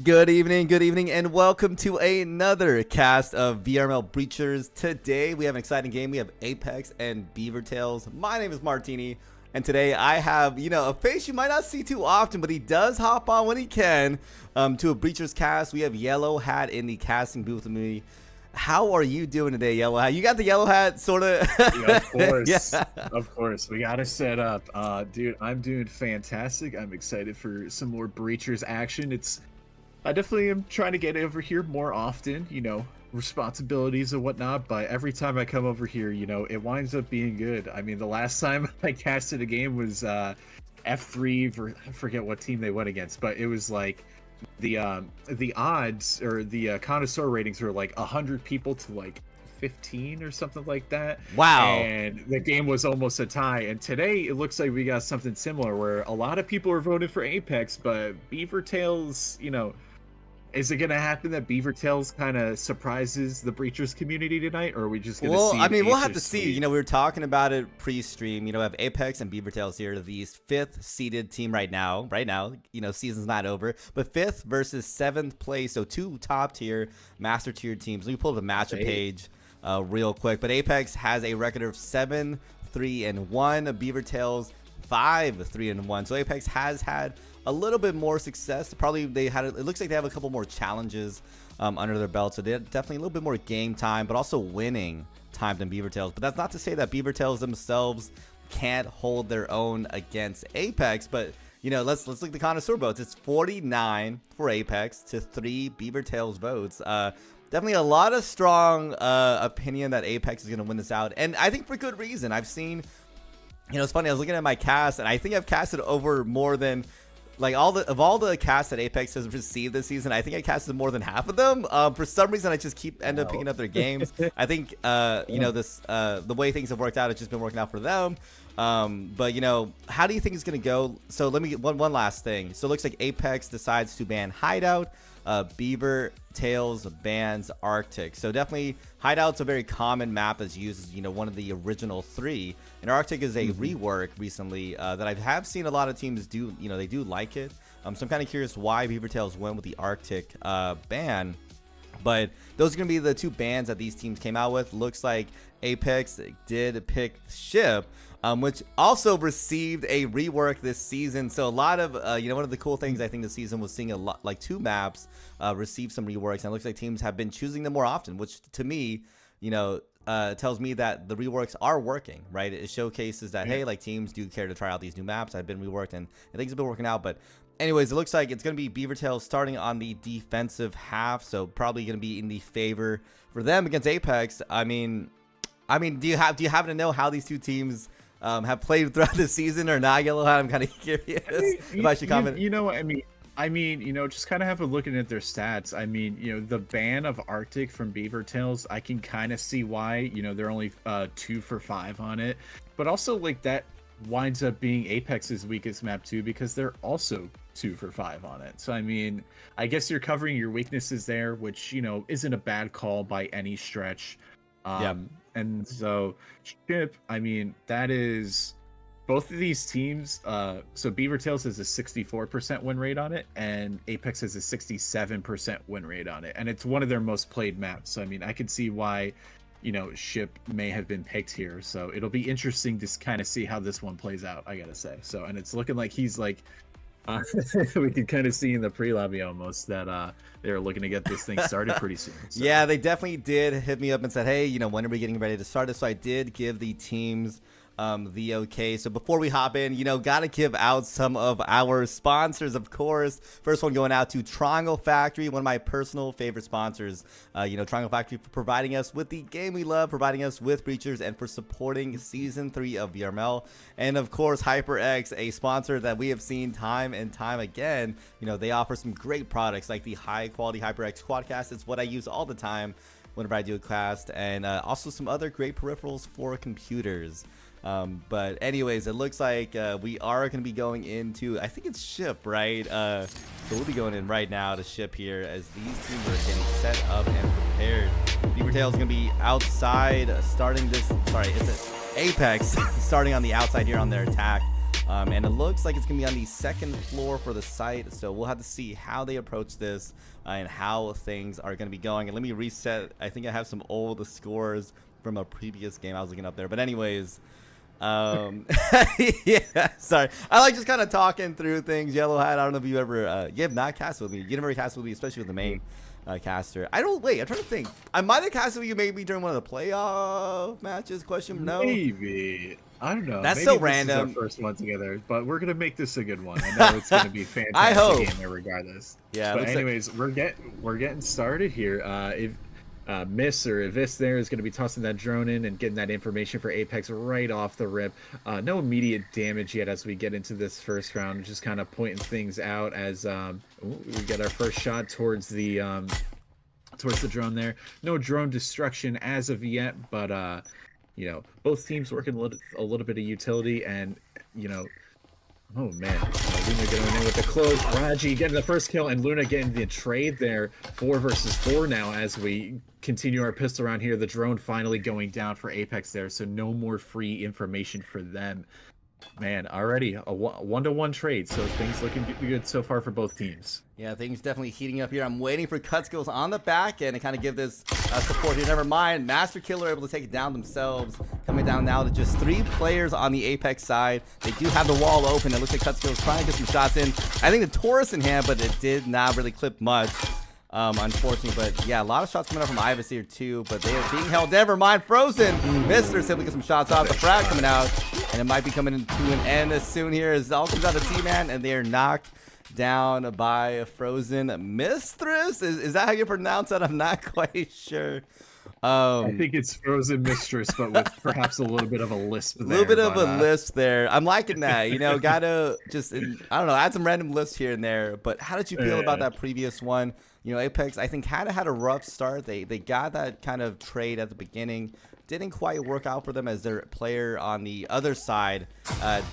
Good evening, and welcome to another cast of VRML Breachers. Today, we have an exciting game. We have Apex and BEAVERtails. My name is Martini, and today I have, a face you might not see too often, but he does hop on when he can to a Breachers cast. We have Yellow Hat in the casting booth with me. How are you doing today, Yellow Hat? You got the yellow hat, sort of? Yeah, of course. Yeah. Of course. We got to set up. Dude, I'm doing fantastic. I'm excited for some more Breachers action. I definitely am trying to get over here more often, responsibilities and whatnot, but every time I come over here, it winds up being good. I mean, the last time I casted a game was F3, I forget what team they went against, but it was like the odds or the connoisseur ratings were like 100 people to like 15 or something like that. Wow. And the game was almost a tie. And today it looks like we got something similar where a lot of people are voting for Apex, but BEAVERtails, is it going to happen that BEAVERtails kind of surprises the Breachers community tonight, or are we just going to see? Well, I mean, we'll have to see. We were talking about it pre-stream. We have Apex and BEAVERtails here, the 5th seeded team right now. Season's not over, but 5th versus 7th place, so 2 top tier, master tier teams. Let me pull up the matchup page real quick. But Apex has a record of 7-3-1. BEAVERtails 5-3-1. So Apex has had a little bit more success. Probably it looks like they have a couple more challenges under their belt, so they're definitely a little bit more game time, but also winning time than BEAVERtails. But that's not to say that BEAVERtails themselves can't hold their own against Apex. But let's look at the connoisseur votes. It's 49 for Apex to 3 BEAVERtails votes. Definitely a lot of strong opinion that Apex is going to win this out, and I think for good reason. I've seen, it's funny, I was looking at my cast, and I think I've casted over more than all the casts that Apex has received this season. I think I casted more than half of them. For some reason, I just end up picking up their games. I think the way things have worked out, it's just been working out for them. But how do you think it's gonna go? So let me get one last thing. So it looks like Apex decides to ban Hideout. BEAVERtails bans Arctic. So definitely Hideout's a very common map that's used as one of the original 3, and Arctic is a rework recently that I have seen a lot of teams do. They do like it. So I'm kind of curious why BEAVERtails went with the Arctic ban. But those are going to be the 2 bans that these teams came out with. Looks like Apex did pick Ship, which also received a rework this season. So a lot of, one of the cool things I think this season was seeing a lot, like 2 maps receive some reworks. And it looks like teams have been choosing them more often, which to me, tells me that the reworks are working, right? It showcases that, hey, teams do care to try out these new maps. I've been reworked and things have been working out. But anyways, it looks like it's going to be BEAVERtails starting on the defensive half. So probably going to be in the favor for them against Apex. I mean, do you happen to know how these 2 teams have played throughout the season or not, Yellow Hat? I'm kind of curious if I should comment. Just kind of have a looking at their stats. I mean, the ban of Arctic from BEAVERtails, I can kind of see why. They're only 2 for 5 on it, but also that winds up being Apex's weakest map too, because they're also 2 for 5 on it. So I mean, I guess you're covering your weaknesses there, which isn't a bad call by any stretch. And so Chip, I mean, that is both of these teams. So BEAVERtails has a 64% win rate on it, and Apex has a 67% win rate on it, and it's one of their most played maps. So I mean, I could see why Ship may have been picked here. So it'll be interesting to kind of see how this one plays out, I gotta say. So, and it's looking like he's we can kind of see in the pre-lobby almost that they're looking to get this thing started pretty soon. So. Yeah, they definitely did hit me up and said, hey, when are we getting ready to start it? So I did give the teams the okay. So before we hop in, gotta give out some of our sponsors, of course. First one going out to Triangle Factory, one of my personal favorite sponsors. Triangle Factory for providing us with the game we love, providing us with Breachers, and for supporting Season 3 of VRML. And of course, HyperX, a sponsor that we have seen time and time again. They offer some great products like the high quality HyperX Quadcast. It's what I use all the time whenever I do a cast, and also some other great peripherals for computers. But anyways, it looks like we are going to be going into, I think it's Ship, right? So we'll be going in right now to Ship here as these teams are getting set up and prepared. BEAVERtails is going to be outside starting this, sorry, it's an Apex starting on the outside here on their attack. And it looks like it's going to be on the second floor for the site. So we'll have to see how they approach this and how things are going to be going. And let me reset. I think I have some old scores from a previous game I was looking up there. But anyways, yeah, sorry. I like just kind of talking through things. Yellow Hat, I don't know if you ever, you have not casted with me. You never casted with me, especially with the main caster. I'm trying to think. I might have casted with you maybe during one of the playoff matches. No, maybe. I don't know. That's maybe so this random. is our first one together, but we're gonna make this a good one. I know it's gonna be fantastic. I hope. Game there regardless. Yeah. But anyways, we're getting started here. If Miss or Ivis there is going to be tossing that drone in and getting that information for Apex right off the rip. No immediate damage yet as we get into this first round. Just kind of pointing things out as we get our first shot towards the drone there. No drone destruction as of yet, but you know, both teams working a little bit of utility, and you know, oh man, Luna going in with the close. Raji getting the first kill, and Luna getting the trade there. 4 versus 4 now as we continue our pistol round here. The drone finally going down for Apex there, so no more free information for them. Man, already a 1-to-1 trade, so things looking good so far for both teams. Yeah, things definitely heating up here. I'm waiting for Cutskills on the back end to kind of give this support here. Never mind, Master Killer able to take it down themselves. Coming down now to just 3 players on the Apex side. They do have the wall open. It looks like Cutskills trying to get some shots in. I think the Taurus in hand, but it did not really clip much. Unfortunately, but yeah, a lot of shots coming up from Ivis here too, but they are being held. Never mind, Frozen. Mr. simply get some shots off. The frag coming out, and it might be coming to an end as soon here as all comes out of T-Man, and they are knocked down by Frozen Mistress. Is that how you pronounce that? I'm not quite sure. I think it's Frozen Mistress, but with perhaps a little bit of a lisp there. A little bit of a lisp there. I'm liking that. You know, gotta just, I don't know, add some random lisps here and there. But how did you feel about that previous one? You know, Apex, I think, had a rough start. They got that kind of trade at the beginning. Didn't quite work out for them as their player on the other side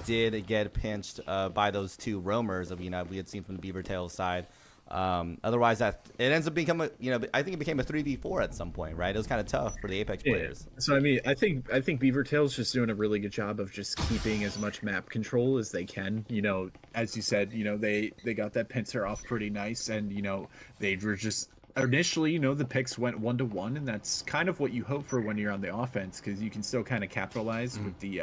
did get pinched by those 2 roamers of, you know, we had seen from the BEAVERtails side. Otherwise, it ends up becoming, you know, I think it became a 3v4 at some point, right? It was kind of tough for the Apex players. So I mean, I think BEAVERtails just doing a really good job of just keeping as much map control as they can. You know, as you said, you know, they got that pincer off pretty nice, and you know, they were just initially, you know, the picks went 1-to-1, and that's kind of what you hope for when you're on the offense, because you can still kind of capitalize with the,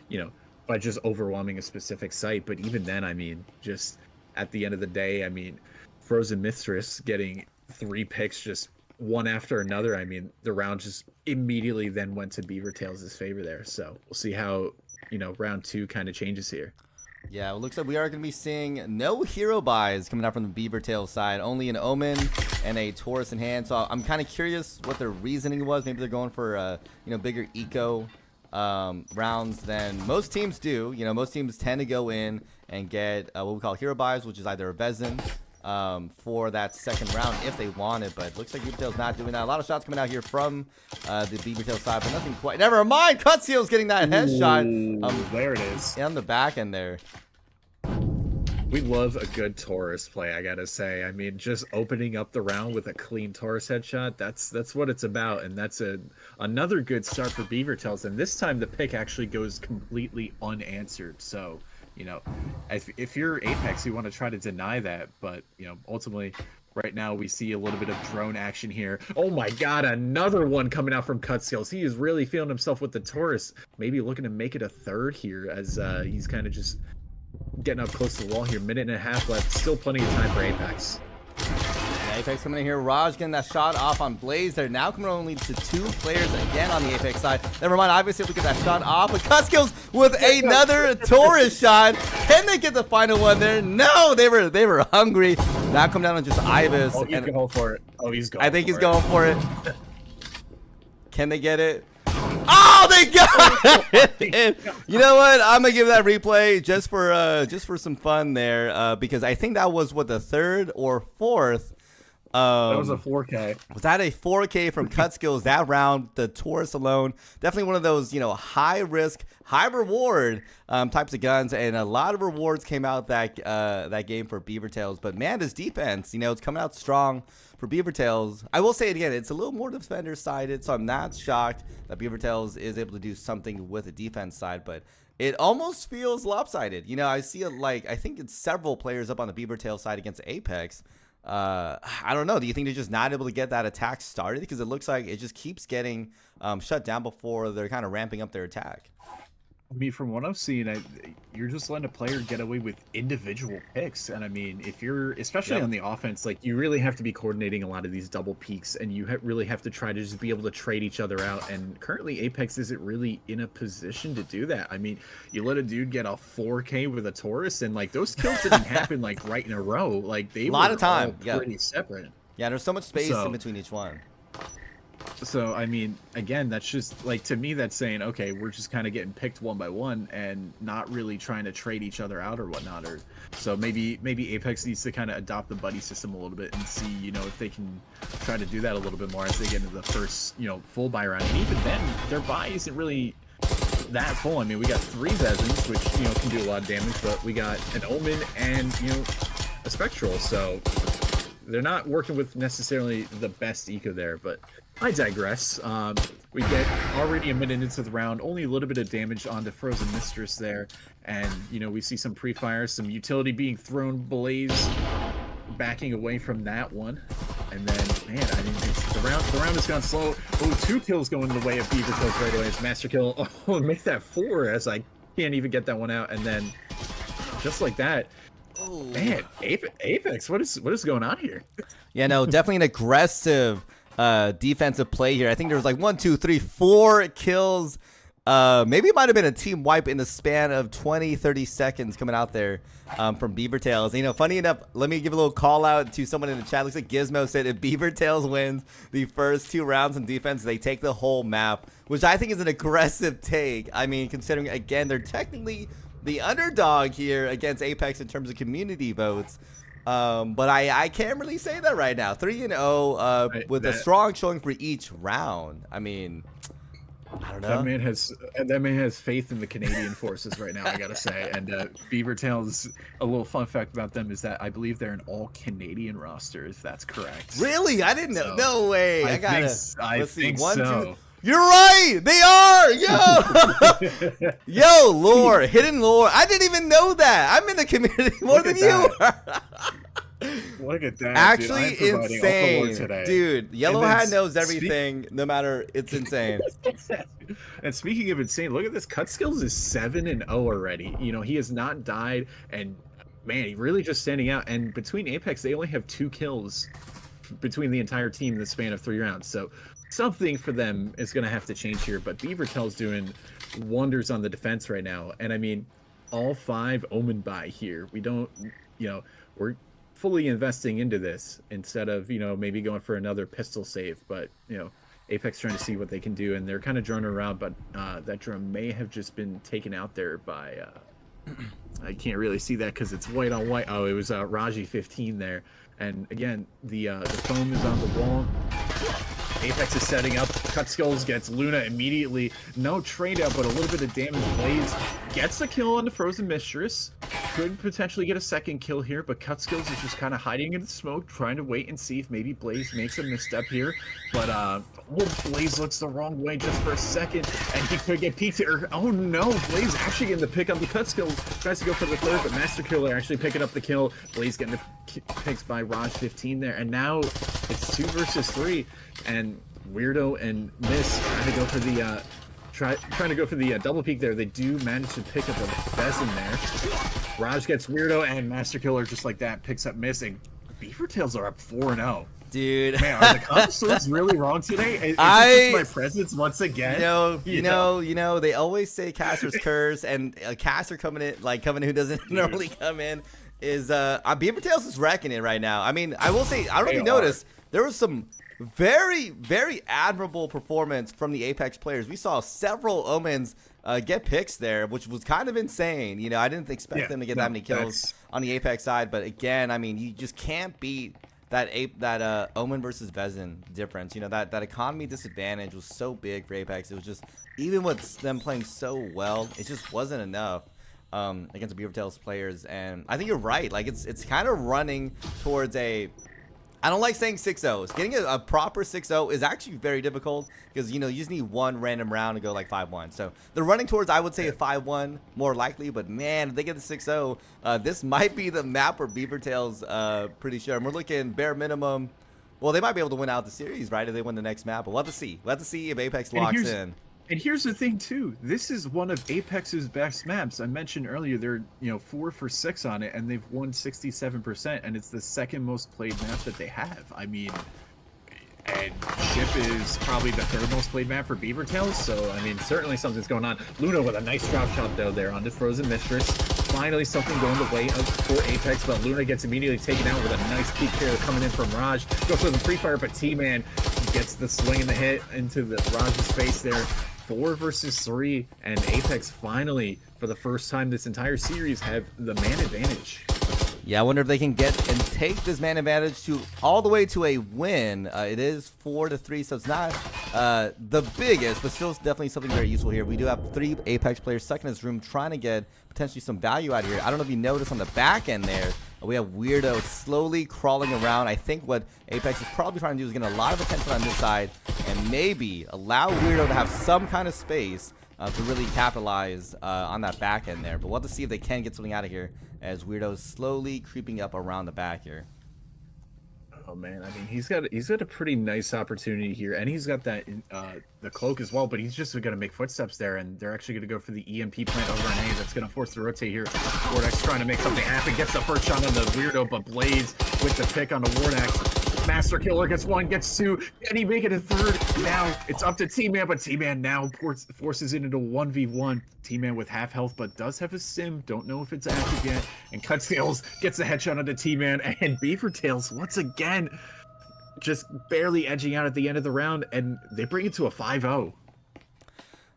you know, by just overwhelming a specific site. But even then, I mean, just at the end of the day, I mean, Frozen Mistress getting 3 picks just one after another. I mean, the round just immediately then went to BEAVERtails' favor there. So we'll see how, you know, round 2 kind of changes here. Yeah, it looks like we are going to be seeing no hero buys coming out from the BEAVERtails side. Only an Omen and a Taurus in hand. So I'm kind of curious what their reasoning was. Maybe they're going for, you know, bigger eco rounds than most teams do. You know, most teams tend to go in and get what we call hero buys, which is either a Vezin for that second round if they want it, but it looks like BEAVERtails not doing that. A lot of shots coming out here from the BEAVERtails side, but nothing quite. Never mind, Cutseal's getting that headshot. There it is. On the back end there. We love a good Taurus play, I gotta say. I mean, just opening up the round with a clean Taurus headshot, that's what it's about, and that's another good start for BEAVERtails. And this time the pick actually goes completely unanswered. So, you know, if you're Apex, you want to try to deny that, but you know, ultimately, right now we see a little bit of drone action here. Oh my God, another one coming out from Cutskills. He is really feeling himself with the Taurus. Maybe looking to make it a third here as he's kind of just getting up close to the wall here. 1.5 minutes left. Still plenty of time for Apex. Yeah, Apex coming in here. Raj getting that shot off on Blaze. They're now coming only to 2 players again on the Apex side. Never mind. Obviously, if we get that shot off, but Cutskills with another Taurus shot. Can they get the final one there? No, they were hungry. Now come down on just Ivis. Oh, he's going for it. Oh, he's going. I think he's going for it. Can they get it? Oh, they got it! You know what? I'm gonna give that replay just for some fun there, because I think that was what, the 3rd or 4th. That was a 4K. Was that a 4K from Cutskills that round? The Taurus alone, definitely one of those, you know, high risk, high reward types of guns, and a lot of rewards came out that game for BEAVERtails. But man, this defense, you know, it's coming out strong for BEAVERtails. I will say it again, it's a little more defender sided, so I'm not shocked that BEAVERtails is able to do something with the defense side. But it almost feels lopsided. You know, I see it like, I think it's several players up on the BEAVERtails side against Apex. I don't know. Do you think they're just not able to get that attack started? Because it looks like it just keeps getting shut down before they're kind of ramping up their attack. I mean, from what I've seen, you're just letting a player get away with individual picks. And I mean, if you're, especially on the offense, like you really have to be coordinating a lot of these double peaks, and you really have to try to just be able to trade each other out. And currently Apex isn't really in a position to do that. I mean, you let a dude get a 4K with a Taurus, and like those kills didn't happen like right in a row. Like they a lot were of time, all pretty separate. Yeah, there's so much space in between each one. So, I mean, again, that's just, like, to me, that's saying, okay, we're just kind of getting picked one by one and not really trying to trade each other out or whatnot. Or so maybe Apex needs to kind of adopt the buddy system a little bit and see, you know, if they can try to do that a little bit more as they get into the first, you know, full buy round. And even then, their buy isn't really that full. I mean, we got 3 Vezins, which, you know, can do a lot of damage, but we got an Omen and, you know, a Spectral. So they're not working with necessarily the best eco there, but I digress. We get already a minute into the round, only a little bit of damage onto Frozen Mistress there, and you know we see some pre-fire, some utility being thrown. Blaze backing away from that one, and then man, I mean the round has gone slow. Oh, 2 kills going in the way of BEAVERtails right away. It's Master Kill. Oh, make that 4 as I can't even get that one out, and then just like that. Oh man, Apex, what is going on here? Yeah, no, definitely an aggressive defensive play here. I think there was like 1, 2, 3, 4 kills. Maybe it might have been a team wipe in the span of 20-30 seconds coming out there from BEAVERtails. You know, funny enough, let me give a little call out to someone in the chat. Looks like Gizmo said if BEAVERtails wins the first 2 rounds in defense, they take the whole map, which I think is an aggressive take. I mean, considering again they're technically the underdog here against Apex in terms of community votes. But I can't really say that right now. 3-0 with a strong showing for each round. I mean, I don't know. That man has faith in the Canadian forces right now, I gotta say. And BEAVERtails, a little fun fact about them is that I believe they're an all Canadian roster, if that's correct. Really? I didn't know. So, no way. I think 1, 2. You're right. They are. Yo, yo, lore, hidden lore. I didn't even know that. I'm in the community more than you are. Look at that. Actually, dude, insane, dude. Yellow Hat knows everything. No matter, it's insane. And speaking of insane, look at this. Cut Skills is 7-0 already. You know, he has not died, and man, he really just standing out. And between Apex, they only have 2 kills between the entire team in the span of 3 rounds. So something for them is going to have to change here, but BEAVERtails doing wonders on the defense right now. And I mean, all 5 Omen buy here. We don't, you know, we're fully investing into this instead of, you know, maybe going for another pistol save. But, you know, Apex trying to see what they can do, and they're kind of droning around, but that drone may have just been taken out there by, I can't really see that because it's white on white. Oh, it was Raji 15 there. And again, the foam is on the wall. Apex is setting up. Cut Skulls gets Luna immediately. No trade out, but a little bit of damage. Blaze gets the kill on the Frozen Mistress. Could potentially get a second kill here, but Cut Skills is just kind of hiding in the smoke, trying to wait and see if maybe Blaze makes a misstep here. But Blaze looks the wrong way just for a second, and he could get peeked here. Oh no, Blaze actually getting the pick up the Cut Skills. Tries to go for the third, but Master Killer actually picking up the kill. Blaze getting the picks by Raj 15 there, and now it's 2 versus 3, and Weirdo and Miss trying to go for the trying to go for the double peek there. They do manage to pick up a Vezin there. Raj gets Weirdo, and Master Killer just like that picks up Miss, and BEAVERtails are up 4-0. Dude, man, are the consoles really wrong today? Is it just my presence once again? You know, they always say caster's curse, and a caster coming in who doesn't normally come in is BEAVERtails is wrecking it right now. I mean, I will say, I don't know if you noticed, there was some very, very admirable performance from the Apex players. We saw several Omens get picks there, which was kind of insane. You know, I didn't expect them to get that many kills on the Apex side, but again, I mean, you just can't beat that Omen versus Vezin difference. You know, that economy disadvantage was so big for Apex. It was just, even with them playing so well, it just wasn't enough against the BEAVERtails players. And I think you're right. Like, it's kind of running towards a I don't like saying 6-0s. Getting a proper 6-0 is actually very difficult because, you know, you just need one random round to go like 5-1. So they're running towards, I would say, a 5-1 more likely. But, man, if they get the 6-0, this might be the map for BEAVERtails, pretty sure. And we're looking bare minimum. Well, they might be able to win out the series, right, if they win the next map. But we'll have to see. We'll have to see if Apex locks in. And here's the thing too. This is one of Apex's best maps. I mentioned earlier they're 4 for 6 on it, and they've won 67%, and it's the second most played map that they have. I mean, and Ship is probably the third most played map for BEAVERtails. So I mean, certainly something's going on. Luna with a nice drop shot though there onto Frozen Mistress. Finally, something going the way of for Apex, but Luna gets immediately taken out with a nice peek here coming in from Raj. Goes for the free fire, but T-Man gets the swing and the hit into the Raj's face there. 4 versus 3, and Apex finally, for the first time this entire series, have the man advantage. Yeah, I wonder if they can get and take this man advantage to all the way to a win. It is 4-3, so it's not the biggest, but still definitely something very useful here. We do have 3 Apex players stuck in this room trying to get potentially some value out of here. I don't know if you noticed on the back end there, we have Weirdo slowly crawling around. I think what Apex is probably trying to do is get a lot of attention on this side and maybe allow Weirdo to have some kind of space to really capitalize on that back end there. But we'll have to see if they can get something out of here as Weirdo's slowly creeping up around the back here. Oh man, I mean he's got a pretty nice opportunity here, and he's got that the cloak as well. But he's just going to make footsteps there, and they're actually going to go for the EMP plant over an A. That's going to force the rotate here. Wardax trying to make something happen, gets the first shot on the Weirdo, but Blaze with the pick on the Wardax. Master Killer gets 1, gets 2, and he make it a 3rd. Now it's up to T-Man, but T-Man now forces it into 1v1. T-Man with half health, but does have a sim. Don't know if it's active yet. And Cutscales gets a headshot onto T-Man, and BEAVERtails once again just barely edging out at the end of the round, and they bring it to a 5-0.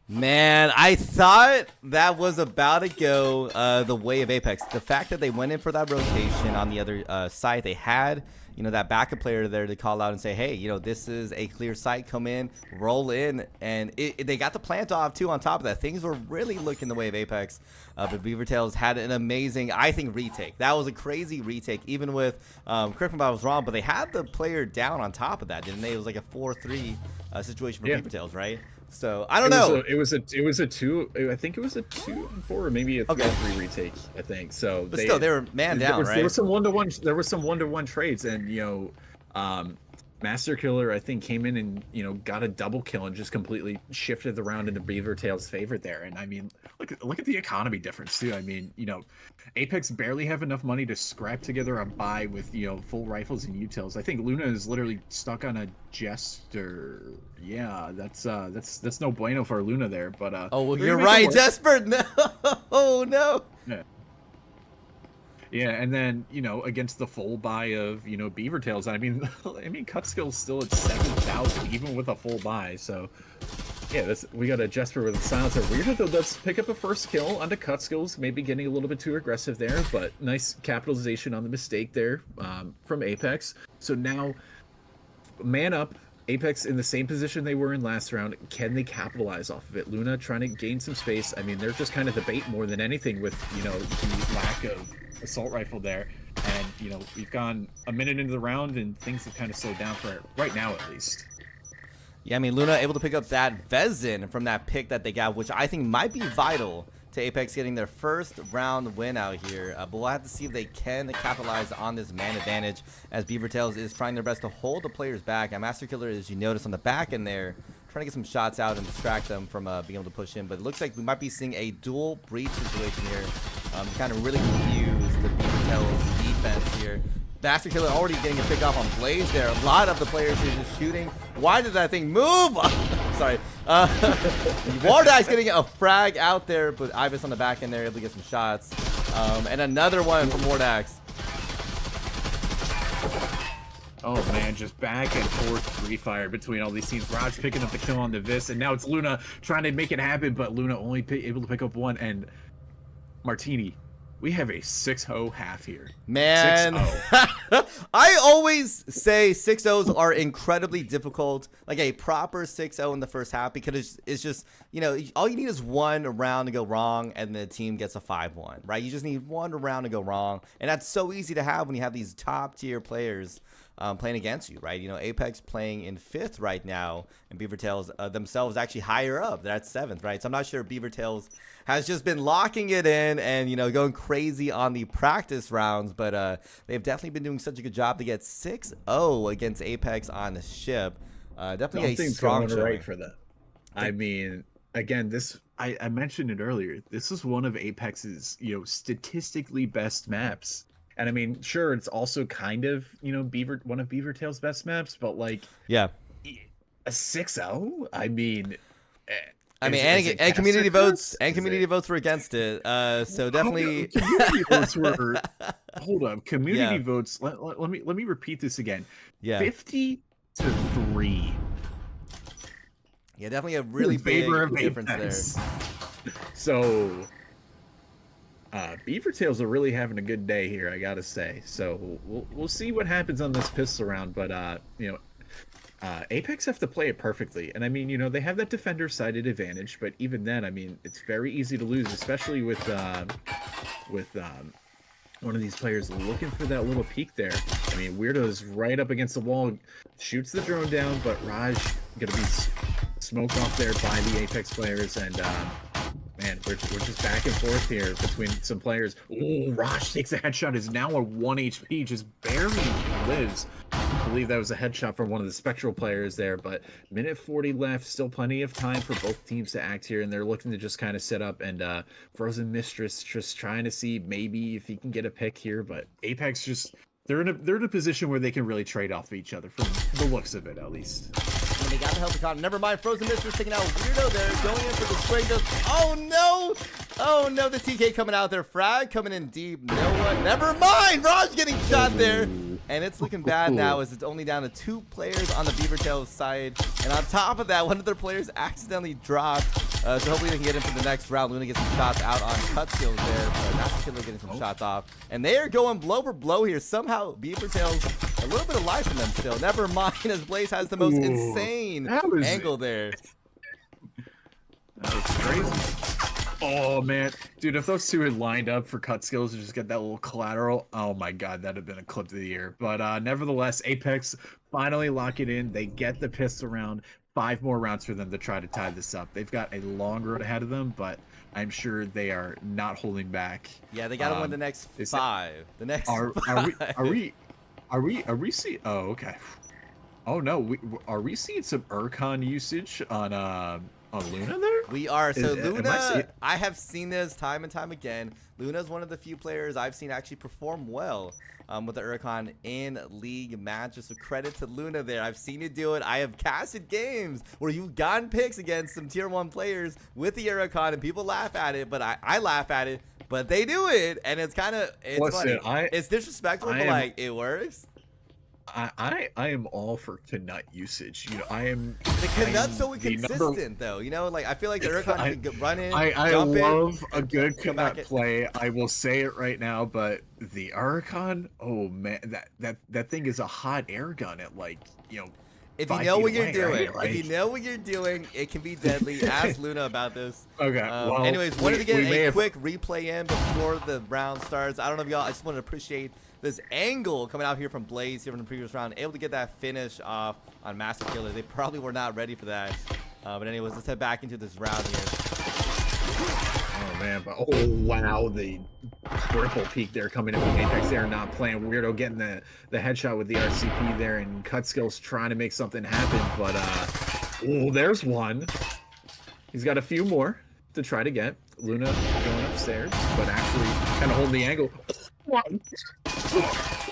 Man, I thought that was about to go the way of Apex. The fact that they went in for that rotation on the other side, they had, you know, that backup player there to call out and say, hey, you know, this is a clear site, come in, roll in, and they got the plant off too on top of that. Things were really looking the way of Apex, but BEAVERtails had an amazing, I think, retake. That was a crazy retake, even with, correct me if I was wrong, but they had the player down on top of that, didn't they? It was like a 4-3 situation for BEAVERtails, right? So I don't know. It was a 2. I think it was a 2-4 or maybe a 3-3 retake. I think so. But still, they were man down, right? There was some 1-to-1. There was some 1-to-1 trades, and you know, Master Killer I think came in and got a double kill and just completely shifted the round into BEAVERtails' favorite there. And I mean, look at the economy difference too. I mean, Apex barely have enough money to scrap together a buy with full rifles and utils. I think Luna is literally stuck on a Jester. Yeah, that's no bueno for Luna there. But oh, well, you're right, Jesper. No, oh no. Yeah. Yeah, and then against the full buy of BEAVERtails. I mean, Cutskill's still at 7,000 even with a full buy. So yeah, we got a Jesper with a silencer. Weird though, let's pick up a first kill onto Cutskills. Maybe getting a little bit too aggressive there, but nice capitalization on the mistake there from Apex. So now, man up. Apex in the same position they were in last round. Can they capitalize off of it? Luna trying to gain some space. I mean, they're just kind of the bait more than anything with the lack of assault rifle there. And we've gone a minute into the round and things have kind of slowed down for right now at least. Yeah, I mean, Luna able to pick up that Vezin from that pick that they got, which I think might be vital to Apex getting their first round win out here. But we'll have to see if they can capitalize on this man advantage as BEAVERtails is trying their best to hold the players back. And Master Killer, as you notice on the back end there, trying to get some shots out and distract them from being able to push in. But it looks like we might be seeing a dual breach situation here. Kind of really confuse the BEAVERtails defense here. Master Killer already getting a pick off on Blaze there. A lot of the players here just shooting. Why did that thing move? Sorry. Wardax getting a frag out there, but Ibis on the back end there able to get some shots. And another one from Wardax. Oh man, just back and forth free fire between all these teams. Raj picking up the kill on the Vis, and now it's Luna trying to make it happen, but Luna only able to pick up one, and Martini We have a 6-0 half here. Man, 6-0. I always say 6-0s are incredibly difficult, like a proper 6-0 in the first half, because it's just, you know, all you need is one round to go wrong and the team gets a 5-1, right? You just need one round to go wrong, and that's so easy to have when you have these top tier players playing against you, right? You know, Apex playing in 5th right now, and BEAVERtails themselves actually higher up. They're at 7th, right? So I'm not sure BEAVERtails has just been locking it in and, you know, going crazy on the practice rounds, but they've definitely been doing such a good job to get 6-0 against Apex on the ship. Definitely a strong going showing. right for them. I mean, again, I mentioned it earlier. This is one of Apex's, you know, statistically best maps. And I mean, sure, it's also kind of, you know, one of BEAVERtails' best maps, but like, yeah, a 6-0. I mean, and community votes were against it. So definitely, community votes were. Hold up, community votes. Let me repeat this again. Yeah, 50-3. Yeah, definitely a really big difference there. So. BEAVERtails are really having a good day here, I gotta say. So we'll see what happens on this pistol round, but you know, Apex have to play it perfectly, and I mean, you know, they have that defender-sided advantage, but even then, I mean, it's very easy to lose, especially with one of these players looking for that little peek there. I mean, Weirdo's right up against the wall, shoots the drone down, but Raj gonna be smoked off there by the Apex players, and man, we're just back and forth here between some players. Oh, Raj takes a headshot, is now a 1 HP, just barely lives. I believe that was a headshot from one of the Spectral players there, but minute 40 left, still plenty of time for both teams to act here, and they're looking to just kind of set up, and Frozen Mistress just trying to see maybe if he can get a pick here, but Apex just, they're in a position where they can really trade off each other from the looks of it, at least. And they got the Helicon. Never mind. Frozen Mistress taking out Weirdo there. Going in for the spray dust. Oh no! Oh no, the TK coming out there. Frag coming in deep. No one. Never mind. Raj getting shot there. And it's looking bad now as it's only down to 2 players on the BEAVERtails side. And on top of that, one of their players accidentally dropped. So hopefully they can get in for the next round. Luna gets some shots out on cut skills there. But Nastakiller getting some shots off. And they are going blow for blow here. Somehow BEAVERtails, a little bit of life in them still. Never mind as Blaze has the most insane angle there. That was crazy. Oh man, dude, if those two had lined up for cut skills to just get that little collateral, oh my god, that'd have been a clip of the year. But nevertheless, Apex finally lock it in. They get the pistol round. 5 more rounds for them to try to tie this up. They've got a long road ahead of them, but I'm sure they are not holding back. Yeah, they got to win the next 5. The next are we seeing? Oh, okay. Oh no, are we seeing some Urcon usage on Luna there? We are. So Luna, I have seen this time and time again. Luna's one of the few players I've seen actually perform well with the Urcon in league matches. So credit to Luna there. I've seen you do it. I have casted games where you've gotten picks against some tier 1 players with the Urcon, and people laugh at it, but I laugh at it. But they do it, and it's kind of it's disrespectful, but like it works. I am all for Knut usage. You know, I am. The Knut's so inconsistent, though. You know, like I feel like the Urcon can run in. I love a good Knut play. I will say it right now, but the Urcon, oh man, that thing is a hot air gun at like, you know. If you know what you're doing, right? Like, if you know what you're doing, it can be deadly. Ask Luna about this. Okay. Well, anyways, wanted to get a quick replay in before the round starts. I don't know if y'all. I just want to appreciate this angle coming out here from Blaze here from the previous round, able to get that finish off on Master Killer. They probably were not ready for that. But anyways, let's head back into this round here. Oh man, but oh wow, the triple peak there coming in from Apex there, not playing. Weirdo getting the headshot with the RCP there, and cut skills trying to make something happen. But oh, there's one. He's got a few more to try to get. Luna going upstairs, but actually kind of holding the angle.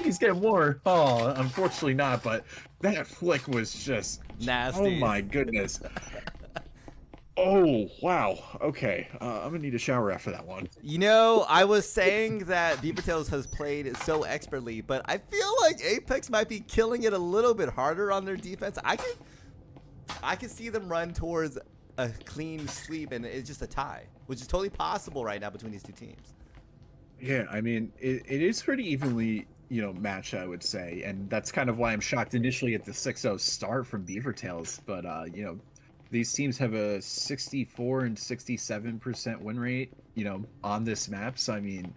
He's getting more. Oh, unfortunately not, but that flick was just nasty. Oh my goodness. Oh, wow. Okay. I'm going to need a shower after that one. You know, I was saying that BEAVERtails has played so expertly, but I feel like Apex might be killing it a little bit harder on their defense. I can see them run towards a clean sweep, and it's just a tie, which is totally possible right now between these two teams. Yeah, I mean, it is pretty evenly, matched, I would say, and that's kind of why I'm shocked initially at the 6-0 start from BeavertailS. But these teams have a 64 and 67% win rate, on this map. So I mean,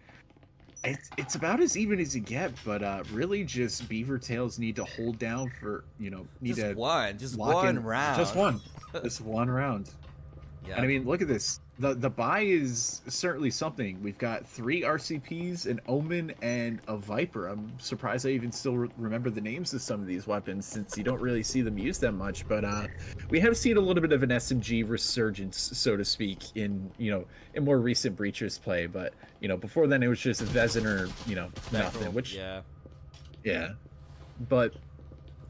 it's about as even as you get. But really, just BeavertailS need to hold down for, need Just to one, just lock one in round. just one round. And Yeah. I mean, look at this. The buy is certainly something. We've got 3 RCPs, an Omen, and a Viper. I'm surprised I even still remember the names of some of these weapons, since you don't really see them used that much. But we have seen a little bit of an SMG resurgence, so to speak, in more recent Breachers play. But before then, it was just Vezin or nothing. Which yeah, but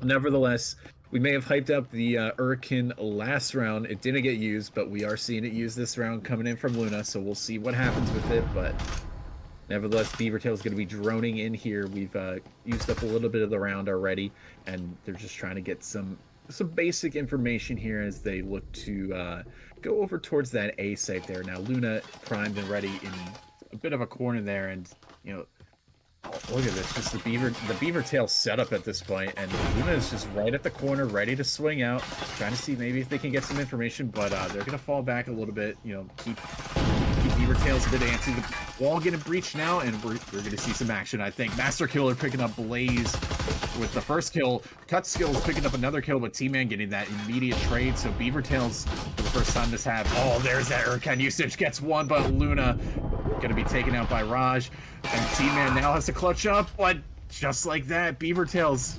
nevertheless, we may have hyped up the Uriken last round. It didn't get used, but we are seeing it used this round coming in from Luna, so we'll see what happens with it. But nevertheless, BeavertailS is going to be droning in here. We've used up a little bit of the round already, and they're just trying to get some basic information here as they look to go over towards that A site there. Now, Luna primed and ready in a bit of a corner there, and oh, look at this, just the BeavertailS setup at this point, and Luna is just right at the corner, ready to swing out, trying to see maybe if they can get some information, but they're gonna fall back a little bit, keep BeavertailS a bit antsy. The wall getting breached now, and we're gonna see some action, I think. Master Killer picking up Blaze with the first kill. Cut Skills picking up another kill, but T-Man getting that immediate trade, so BeavertailS, for the first time this half, oh, there's that Uriken usage, gets one, but Luna gonna be taken out by Raj, and T-Man now has to clutch up, but just like that, BeavertailS,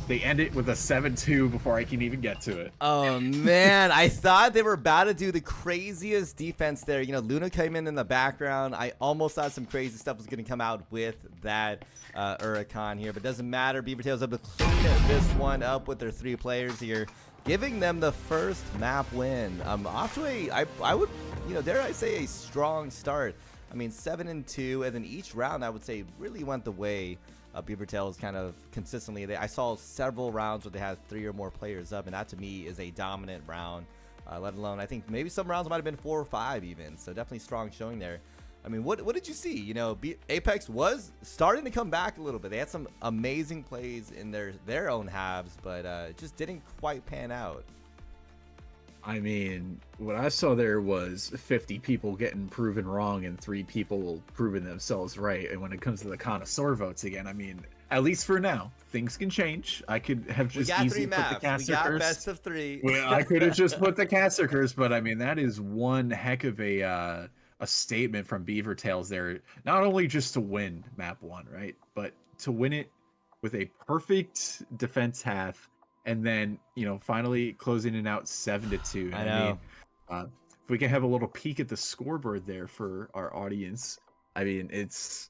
they end it with a 7-2 before I can even get to it. Oh man, I thought they were about to do the craziest defense there. Luna came in the background. I almost thought some crazy stuff was going to come out with that Uriken here, but it doesn't matter. BeavertailS able to clean this one up with their 3 players here, giving them the first map win. Off to I would, dare I say, a strong start. I mean, 7-2, and then each round I would say really went the way BeavertailS kind of consistently. I saw several rounds where they had 3 or more players up, and that to me is a dominant round. Let alone, I think maybe some rounds might have been 4 or 5 even. So definitely strong showing there. I mean, what did you see? Apex was starting to come back a little bit. They had some amazing plays in their own halves, but it just didn't quite pan out. I mean, what I saw there was 50 people getting proven wrong and 3 people proving themselves right. And when it comes to the connoisseur votes again, I mean, at least for now, things can change. I could have just easily put the caster curse. We got best of 3. Well, I could have just put the caster curse, but I mean, that is one heck of a statement from BeavertailS there. Not only just to win map 1, right, but to win it with a perfect defense half. And then, finally closing it out 7-2. I know. Mean, if we can have a little peek at the scoreboard there for our audience, I mean, it's.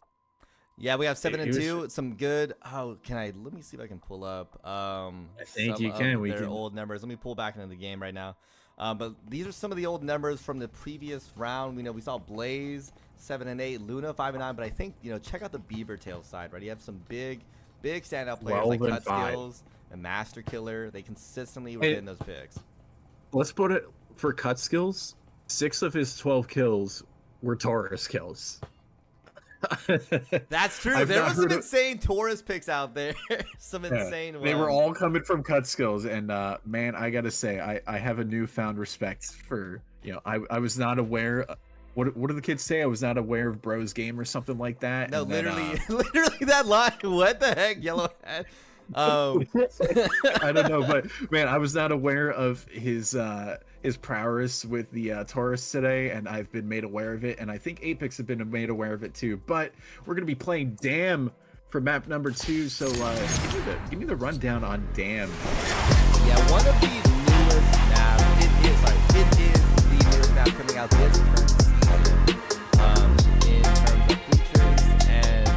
Yeah, we have 7-2. Some good. Oh, let me see if I can pull up. I think you can. We can. Old numbers. Let me pull back into the game right now. But these are some of the old numbers from the previous round. We saw Blaze 7-8, Luna 5-9. But I think check out the BeavertailS side, right? You have some big standout players like Cut Skills and Master Killer. They consistently were getting those picks. Let's put it for Cut Skills. 6 of his 12 kills were Taurus kills. That's true. There was some insane Taurus picks out there. Some insane ones. They were all coming from Cut Skills, and man, I gotta say, I have a newfound respect for I was not aware. What do the kids say? I was not aware of Bro's game or something like that. No, literally that line. What the heck, Yellowhead? I don't know, but man, I was not aware of his prowess with the Taurus today, and I've been made aware of it, and I think Apex have been made aware of it too. But we're gonna be playing Dam for map number 2, so give me the rundown on Dam. Yeah, one of the newest maps. It is the newest map coming out this current season. In terms of features, and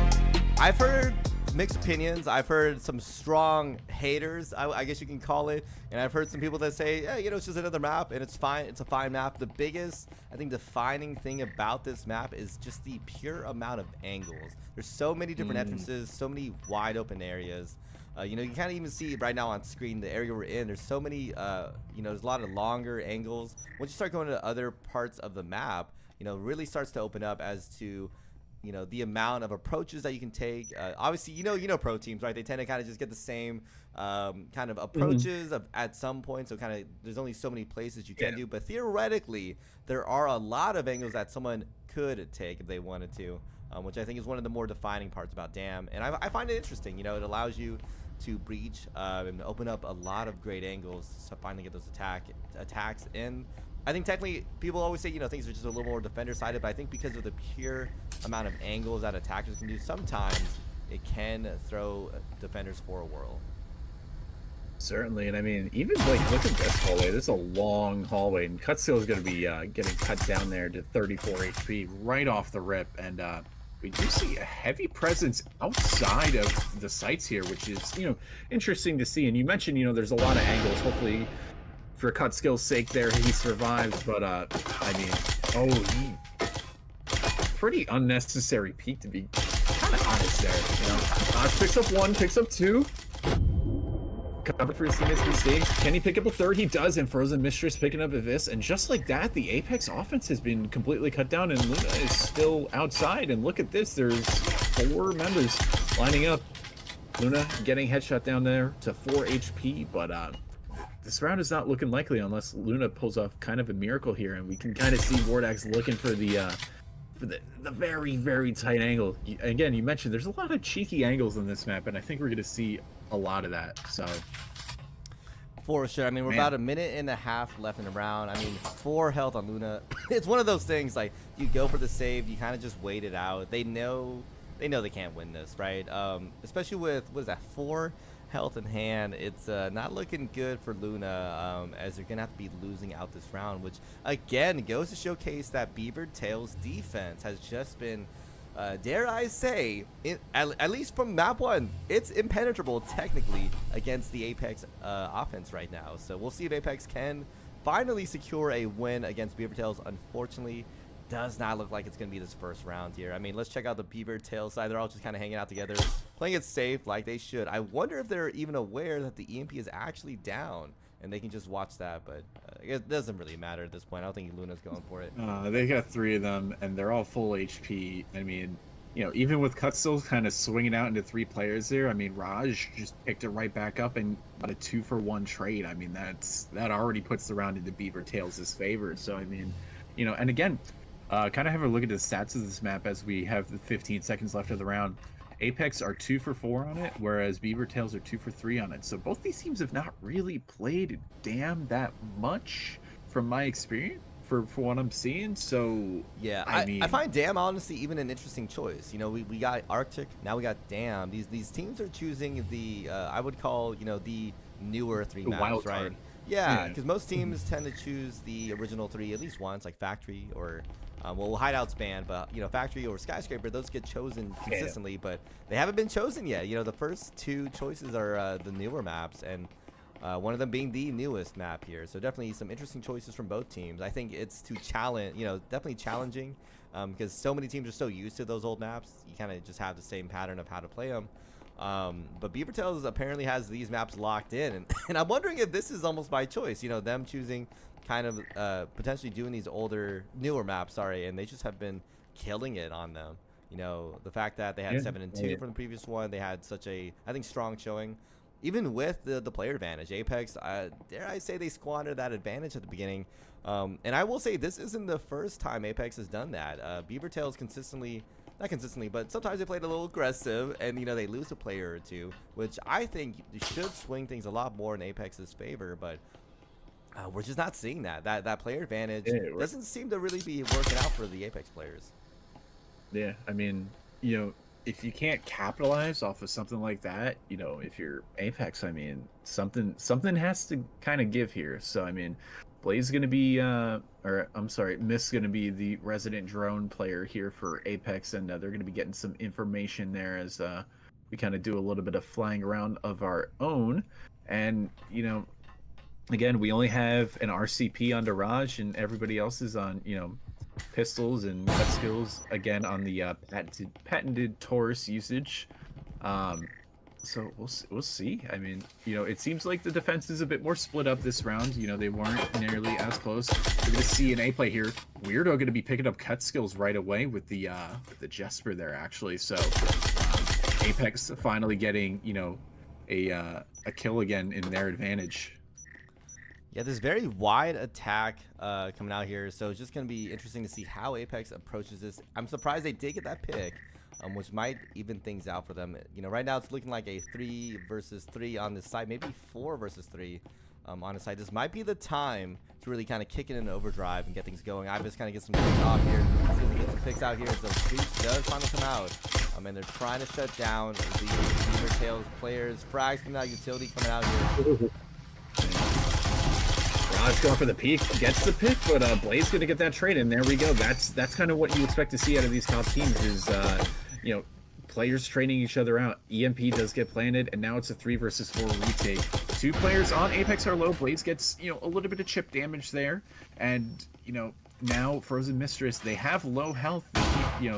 I've heard mixed opinions. I've heard some strong haters, I guess you can call it, and I've heard some people that say, yeah, it's just another map and it's fine. It's a fine map. The biggest, I think, defining thing about this map is just the pure amount of angles. There's so many different entrances, so many wide open areas. You can't even see right now on screen the area we're in. There's so many, there's a lot of longer angles. Once you start going to other parts of the map, it really starts to open up as to the amount of approaches that you can take. Obviously, pro teams, right? They tend to kind of just get the same kind of approaches at some point. So kind of there's only so many places you can do. But theoretically, there are a lot of angles that someone could take if they wanted to, which I think is one of the more defining parts about Dam. And I find it interesting. It allows you to breach and open up a lot of great angles to finally get those attacks in. I think technically people always say, things are just a little more defender sided, but I think because of the pure amount of angles that attackers can do, sometimes it can throw defenders for a whirl. Certainly, and I mean, even like look at this hallway. This is a long hallway, and Cutskill is going to be getting cut down there to 34 HP right off the rip, and we do see a heavy presence outside of the sites here, which is interesting to see. And you mentioned there's a lot of angles. Hopefully, for Cutskill's sake, there he survives. But I mean, he pretty unnecessary peek to be kind of honest there. Oz picks up one, picks up two. Cover for his teammates' mistakes. Can he pick up a third? He does, and Frozen Mistress picking up a this. And just like that, the Apex offense has been completely cut down, and Luna is still outside. And look at this. There's 4 members lining up. Luna getting headshot down there to 4 HP, but this round is not looking likely unless Luna pulls off kind of a miracle here, and we can kind of see Vortex looking for the very, very tight angle. Again, you mentioned there's a lot of cheeky angles in this map, and I think we're going to see a lot of that. So for sure. I mean, we're about a minute and a half left in the round. I mean, 4 health on Luna. It's one of those things, like, you go for the save, you kind of just wait it out. They know they can't win this, right? Especially with, what is that, 4 health in hand. It's not looking good for Luna, as they're gonna have to be losing out this round, which again goes to showcase that BEAVERtails defense has just been, dare I say, at least from map 1, it's impenetrable technically against the Apex offense right now. So we'll see if Apex can finally secure a win against BEAVERtails. Unfortunately, does not look like it's going to be this first round here. I mean, let's check out the BEAVERtails side. They're all just kind of hanging out together, playing it safe like they should. I wonder if they're even aware that the EMP is actually down and they can just watch that, but it doesn't really matter at this point. I don't think Luna's going for it. They got 3 of them, and they're all full HP. I mean, even with Cutskill kind of swinging out into 3 players there, I mean, Raj just picked it right back up and got a 2-for-1 trade. I mean, that already puts the round into BEAVERtails' favor. So, I mean, and again, kind of have a look at the stats of this map as we have the 15 seconds left of the round. Apex are 2-for-4 on it, whereas BEAVERtails are 2-for-3 on it. So both these teams have not really played Dam that much, from my experience, for what I'm seeing. So yeah, I find Dam honestly even an interesting choice. We got Arctic, now we got Dam. These teams are choosing the I would call the newer 3 maps, right? Yeah, because most teams tend to choose the original 3 at least once, like Factory or Hideout's banned, but Factory or Skyscraper, those get chosen consistently, but they haven't been chosen yet. The first 2 choices are the newer maps, and one of them being the newest map here. So definitely some interesting choices from both teams. I think it's to challenge, definitely challenging, because so many teams are so used to those old maps. You kind of just have the same pattern of how to play them. But BEAVERtails apparently has these maps locked in, and I'm wondering if this is almost by choice, them choosing kind of potentially doing these newer maps, and they just have been killing it on them. The fact that they had 7 and 2 from the previous one, they had such a, I think, strong showing, even with the player advantage. Apex, dare I say, they squandered that advantage at the beginning, and I will say this isn't the first time Apex has done that. BEAVERtails not consistently, but sometimes they played a little aggressive, and they lose a player or 2, which I think should swing things a lot more in Apex's favor. But we're just not seeing that player advantage doesn't seem to really be working out for the Apex players. Yeah, I mean, if you can't capitalize off of something like that, if you're Apex, I mean, something has to kind of give here. So I mean, Blaze going to be, Mist going to be the resident drone player here for Apex, and they're going to be getting some information there as we kind of do a little bit of flying around of our own. And, again, we only have an RCP on Raj, and everybody else is on, pistols and cut skills, again, on the patented Taurus usage. So we'll see. I mean, it seems like the defense is a bit more split up this round. They weren't nearly as close. We're gonna see an A play here. Weirdo gonna be picking up cut skills right away with the Jesper there actually. So Apex finally getting a kill again in their advantage. Yeah, this very wide attack coming out here, so it's just going to be interesting to see how Apex approaches this. I'm surprised they did get that pick, which might even things out for them. Right now it's looking like a 3 versus 3 on this side, maybe 4 versus 3 on the side. This might be the time to really kind of kick it in overdrive and get things going. I just kind of get some picks off here. See if we get some picks out here. So Breach does finally come out. And they're trying to shut down the VRML players. Frags coming out, utility coming out here. Raj going for the peek, gets the pick, but Blaze gonna get that trade, and there we go. That's kind of what you expect to see out of these top teams is players trading each other out. EMP does get planted, and now it's a 3 versus 4 retake. 2 players on Apex are low. Blaze gets a little bit of chip damage there, and now Frozen Mistress, they have low health. They keep,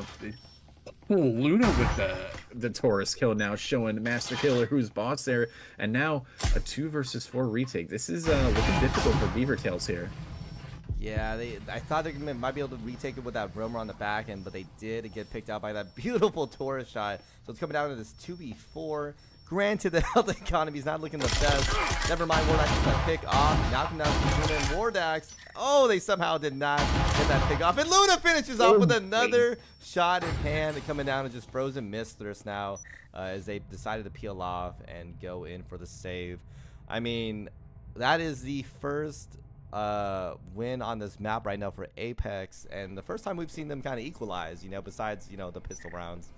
Luna with the Taurus kill now, showing Master Killer who's boss there, and now a 2 versus 4 retake. This is looking difficult for BEAVERtails here. Yeah, I thought they might be able to retake it with that roamer on the back end, but they did get picked out by that beautiful Taurus shot. So it's coming down to this 2v4. Granted, the health economy is not looking the best. Never mind, Wardax gets that pick off. Now come down to Luna and Wardax. Oh, they somehow did not get that pick off. And Luna finishes off with another shot in hand. And coming down to just Frozen Mistress now as they decided to peel off and go in for the save. I mean, that is the first win on this map right now for Apex. And the first time we've seen them kind of equalize, besides, the pistol rounds.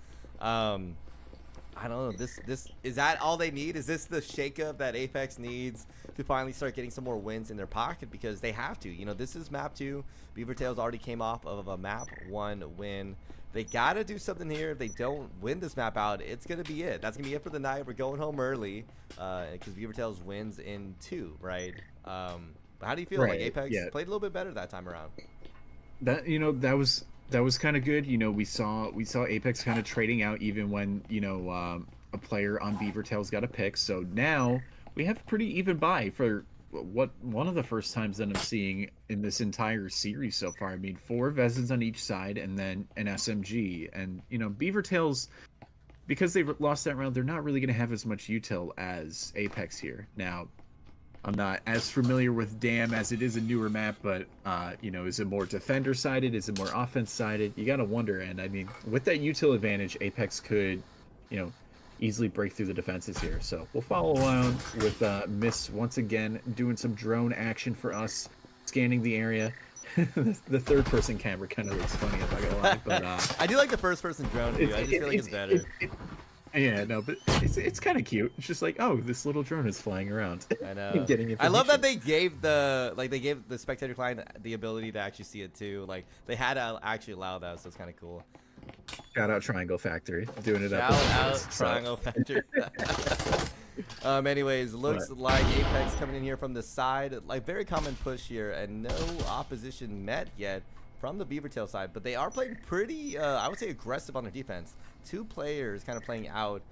I don't know. This is that all they need? Is this the shakeup that Apex needs to finally start getting some more wins in their pocket? Because they have to. This is map 2. BEAVERtails already came off of a map 1 win. They gotta do something here. If they don't win this map out, it's gonna be it. That's gonna be it for the night. We're going home early because BEAVERtails wins in 2, right? But how do you feel? Like Apex played a little bit better that time around. That was kind of good. We saw Apex kind of trading out even when a player on BEAVERtails got a pick. So now we have a pretty even buy for one of the first times that I'm seeing in this entire series so far. I mean, 4 Vezins on each side and then an SMG. And BEAVERtails, because they've lost that round, they're not really going to have as much util as Apex here. Now, I'm not as familiar with Dam as it is a newer map, but is it more defender sided? Is it more offense sided? You gotta wonder. And I mean, with that util advantage, Apex could, easily break through the defenses here. So we'll follow along with Miss once again doing some drone action for us, scanning the area. The third person camera kind of looks funny, I'm not gonna lie, but I do like the first person drone view. I just feel like it's better. Yeah, no, but it's kind of cute. It's just like, oh, this little drone is flying around. I know. I love that they gave the spectator client the ability to actually see it too. Like they had to actually allow that, so it's kind of cool. Shout out Triangle Factory, doing it up. Shout out Triangle Factory. Anyways, looks like Apex coming in here from the side, like very common push here, and no opposition met yet from the BEAVERtails side, but they are playing pretty, I would say, aggressive on their defense. 2 players kind of playing out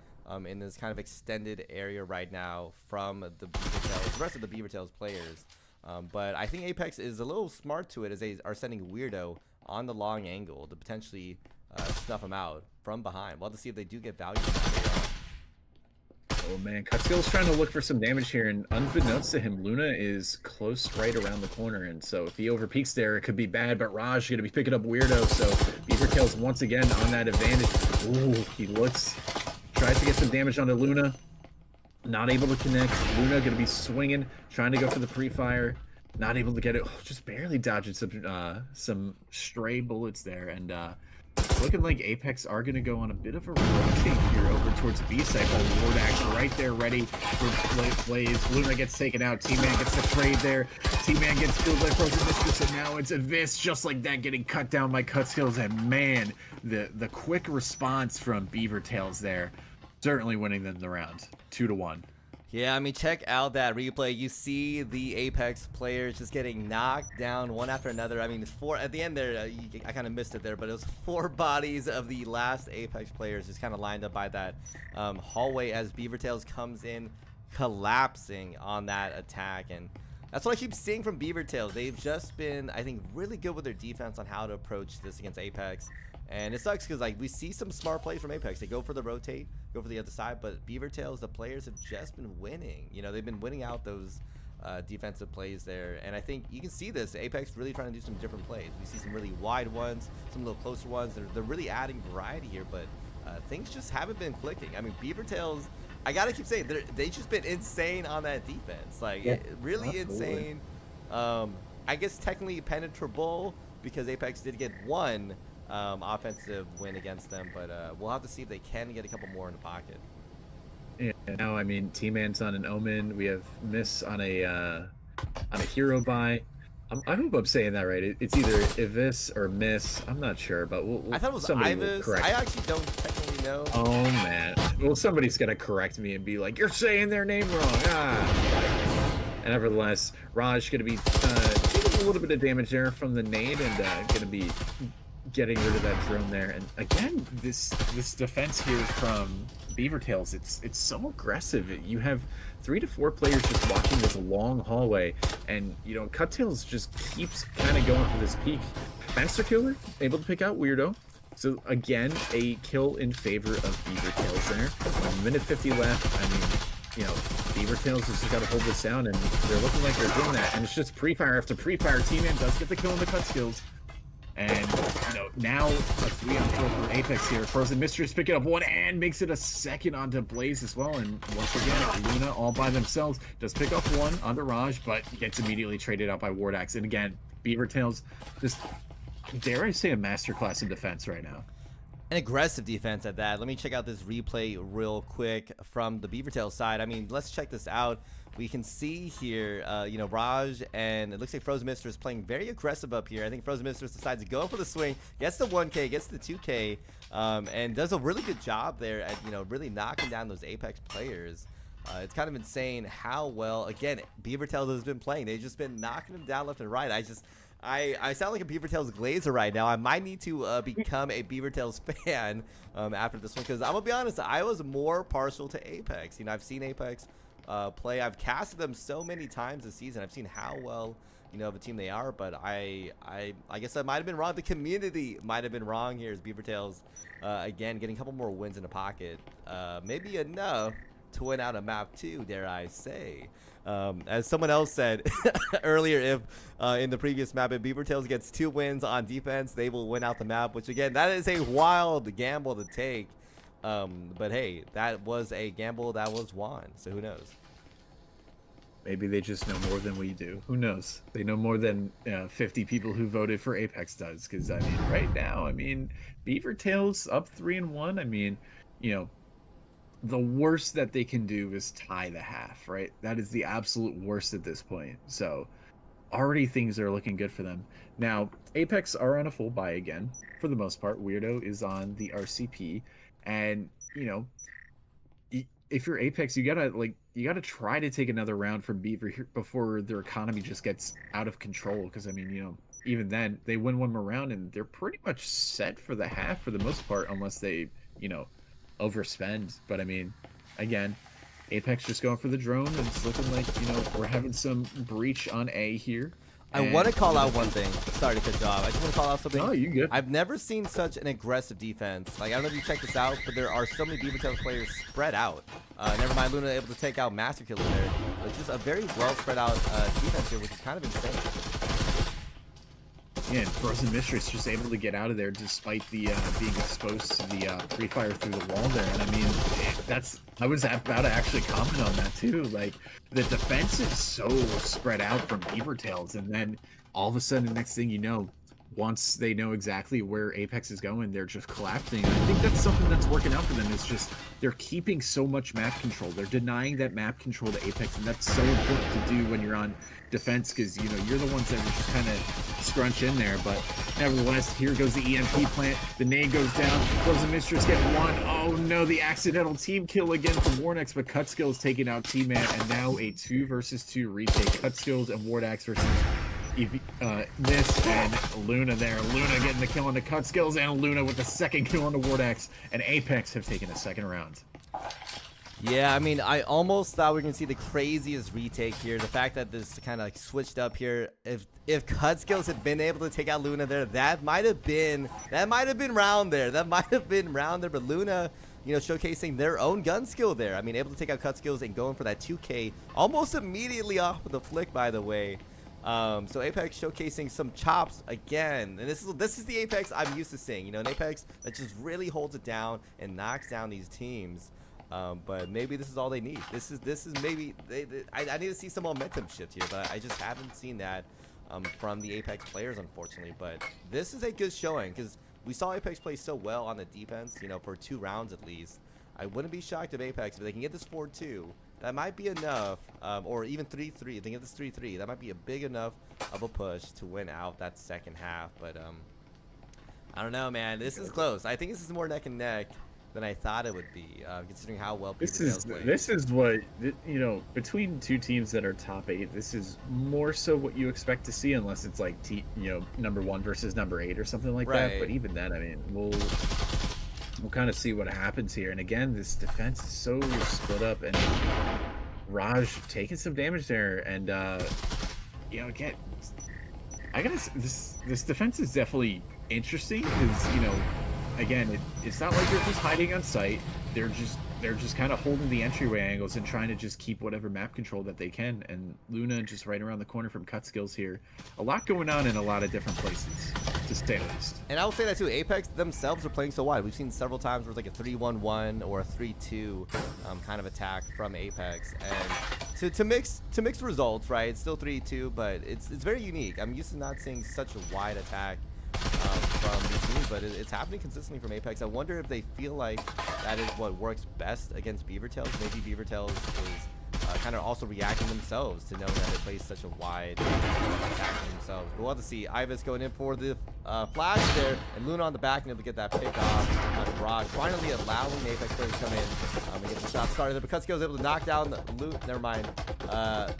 in this kind of extended area right now from the BEAVERtails, the rest of the BEAVERtails players. But I think Apex is a little smart to it as they are sending Weirdo on the long angle to potentially snuff him out from behind. We'll have to see if they do get value from that. Oh man, Cutskill's trying to look for some damage here, and unbeknownst to him, Luna is close right around the corner, and so if he overpeaks there, it could be bad, but Raj is going to be picking up Weirdo, so BEAVERtails once again on that advantage. Ooh, he tries to get some damage onto Luna, not able to connect. Luna going to be swinging, trying to go for the pre-fire, not able to get it. Oh, just barely dodging some stray bullets there, and looking like Apex are going to go on a bit of a rotate here over towards B site. Wardax right there ready for Blaze. Luna gets taken out. T-Man gets the trade there. T-Man gets killed by Frozen Mistress, and now it's Abyss just like that getting cut down by Cutskills. And man, the quick response from BEAVERtails there, certainly winning them the round 2-1. Yeah, I mean, check out that replay. You see the Apex players just getting knocked down one after another. I mean, it's four at the end there. I kind of missed it there, but it was 4 bodies of the last Apex players just kind of lined up by that hallway as BEAVERtails comes in, collapsing on that attack. And that's what I keep seeing from BEAVERtails. They've just been, I think, really good with their defense on how to approach this against Apex. And it sucks because, like, we see some smart plays from Apex. They go for the rotate, go for the other side, but BEAVERtails, the players have just been winning. You know, they've been winning out those defensive plays there. And I think you can see this. Apex really trying to do some different plays. We see some really wide ones, some little closer ones. They're really adding variety here, but things just haven't been clicking. I mean, BEAVERtails, I got to keep saying, they've just been insane on that defense. Like, Yeah, really absolutely. insane. I guess technically penetrable because Apex did get one offensive win against them, but we'll have to see if they can get a couple more in the pocket. Yeah, now I mean, T-Man's on an Omen. We have Miss on a hero buy. I hope I'm saying that right. It's either Ivis or Miss. I'm not sure, but I thought it was somebody will Ivis. correct I me. actually don't technically know. Oh man. Well, somebody's gonna correct me and be like, "You're saying their name wrong." And nevertheless, Raj gonna be taking a little bit of damage there from the nade and gonna be getting rid of that drone there. And again, this defense here from BEAVERtails, it's so aggressive. You have 3 to 4 players just watching this long hallway, and you know, Cuttails just keeps kind of going for this peak. Master Killer able to pick out Weirdo. So again, a kill in favor of BEAVERtails there. 1:50 left. I mean, you know, BEAVERtails has just got to hold this down, and they're looking like they're doing that. And it's just pre-fire after pre-fire. T-Man does get the kill on the cut skills. And, you know, now a 3-on-4 for Apex here. Frozen Mistress picking up one and makes it a second onto Blaze as well. And once again, Luna all by themselves does pick up one onto Raj, but gets immediately traded out by Wardax. And again, BEAVERtails, just, dare I say, a masterclass in defense right now. An aggressive defense at that. Let me check out this replay real quick from the BEAVERtails side. I mean, let's check this out. We can see here, you know, Raj and it looks like Frozen Mistress playing very aggressive up here. I think Frozen Mistress decides to go for the swing, gets the 1K, gets the 2K, and does a really good job there at, you know, really knocking down those Apex players. It's kind of insane how well, again, BEAVERtails has been playing. They've just been knocking them down left and right. I sound like a BEAVERtails glazer right now. I might need to become a BEAVERtails fan after this one, because I'm gonna be honest, I was more partial to Apex. You know, I've seen Apex play. I've casted them so many times this season. I've seen how well, you know, of a team they are, but I guess I might have been wrong. The community might have been wrong here as BEAVERtails again getting a couple more wins in the pocket, maybe enough to win out a map 2, dare I say. As someone else said earlier, if in the previous map, if BEAVERtails gets 2 wins on defense, they will win out the map, which again, that is a wild gamble to take. But hey, that was a gamble that was won, so who knows? Maybe they just know more than we do. Who knows? They know more than 50 people who voted for Apex does. Because, I mean, right now, I mean, BEAVERtails up 3-1. I mean, you know, the worst that they can do is tie the half, right? That is the absolute worst at this point. So already things are looking good for them. Now, Apex are on a full buy again, for the most part. Weirdo is on the RCP. And, you know, if you're Apex, you gotta try to take another round from Beaver before their economy just gets out of control. Because, I mean, you know, even then, they win one more round and they're pretty much set for the half for the most part, unless they, you know, overspend. But I mean, again, Apex just going for the drone, and it's looking like, you know, we're having some breach on A here. I want to call out one thing. Sorry to cut you off. I just want to call out something. Oh, you good? I've never seen such an aggressive defense. Like, I don't know if you checked this out, but there are so many BEAVERtails players spread out. Never mind Luna able to take out Master Killer there. It's just a very well spread out defense here, which is kind of insane. Yeah, and Frozen Mistress just able to get out of there despite the being exposed to the pre-fire through the wall there. And I mean, I was about to actually comment on that too. Like, the defense is so spread out from BEAVERtails, and then all of a sudden, the next thing you know, once they know exactly where Apex is going, they're just collapsing. I think that's something that's working out for them. Is just they're keeping so much map control. They're denying that map control to Apex, and that's so important to do when you're on defense, because you know you're the ones that will just kind of scrunch in there. But nevertheless, here goes the EMP plant. The nade goes down. Does the Mistress get one? Oh no, the accidental team kill again from Wardax, but Cutskills taking out T-Man, and now a 2 versus 2 retake. Cutskills and Wardax versus Miss and Luna there. Luna getting the kill on the Cutskills, and Luna with the second kill on the Wardax, and Apex have taken a second round. Yeah, I mean, I almost thought we were gonna see the craziest retake here. The fact that this kind of like switched up here. If Cutskills had been able to take out Luna there, that might have been round there. That might have been round there. But Luna, you know, showcasing their own gun skill there. I mean, able to take out Cutskills and going for that 2K almost immediately off of the flick, by the way. So Apex showcasing some chops again, and this is the Apex I'm used to seeing. You know, an Apex that just really holds it down and knocks down these teams. But maybe this is all they need. This is maybe I need to see some momentum shift here, but I just haven't seen that from the Apex players, unfortunately. But this is a good showing because we saw Apex play so well on the defense, you know, for 2 rounds at least. I wouldn't be shocked if Apex, if they can get this 4-2, that might be enough, or even 3-3. If they get this 3-3, that might be a big enough of a push to win out that second half. But I don't know, man. This is close. I think this is more neck and neck than I thought it would be, considering how well BEAVERtails this is what, you know, between 2 teams that are top 8, this is more so what you expect to see, unless it's like you know, number 1 versus number 8 or something like that. But even then, I mean, we'll kind of see what happens here. And again, this defense is so split up, and Raj taking some damage there. And you know, again, I gotta this defense is definitely interesting because, you know, again, it's not like they're just hiding on sight. They're just kind of holding the entryway angles and trying to just keep whatever map control that they can. And Luna just right around the corner from Cutskills here. A lot going on in a lot of different places, to say the least. And I will say that too, Apex themselves are playing so wide. We've seen several times where it's like a 3-1-1 or a 3-2 kind of attack from Apex, and to mix results, right? It's still 3-2, but it's very unique. I'm used to not seeing such a wide attack from these teams, but it's happening consistently from Apex. I wonder if they feel like that is what works best against BEAVERtails. Maybe BEAVERtails is kind of also reacting themselves to knowing that they play such a wide attack themselves. But we'll have to see. Ivis going in for the flash there, and Luna on the back and able to get that pick off on Brock, finally allowing the Apex player to come in and get the shot started there. But Cutskills was able to knock down the loot. Never mind.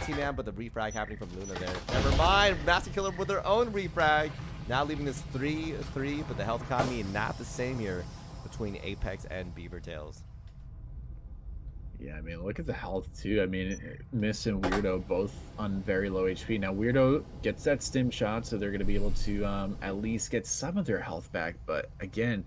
T-Man, but the refrag happening from Luna there. Never mind. Master Killer with their own refrag. Now leaving this 3-3, but the health economy not the same here between Apex and BEAVERtails. Yeah, I mean, look at the health too. I mean, Miss and Weirdo both on very low HP. Now Weirdo gets that stim shot, so they're going to be able to at least get some of their health back. But again,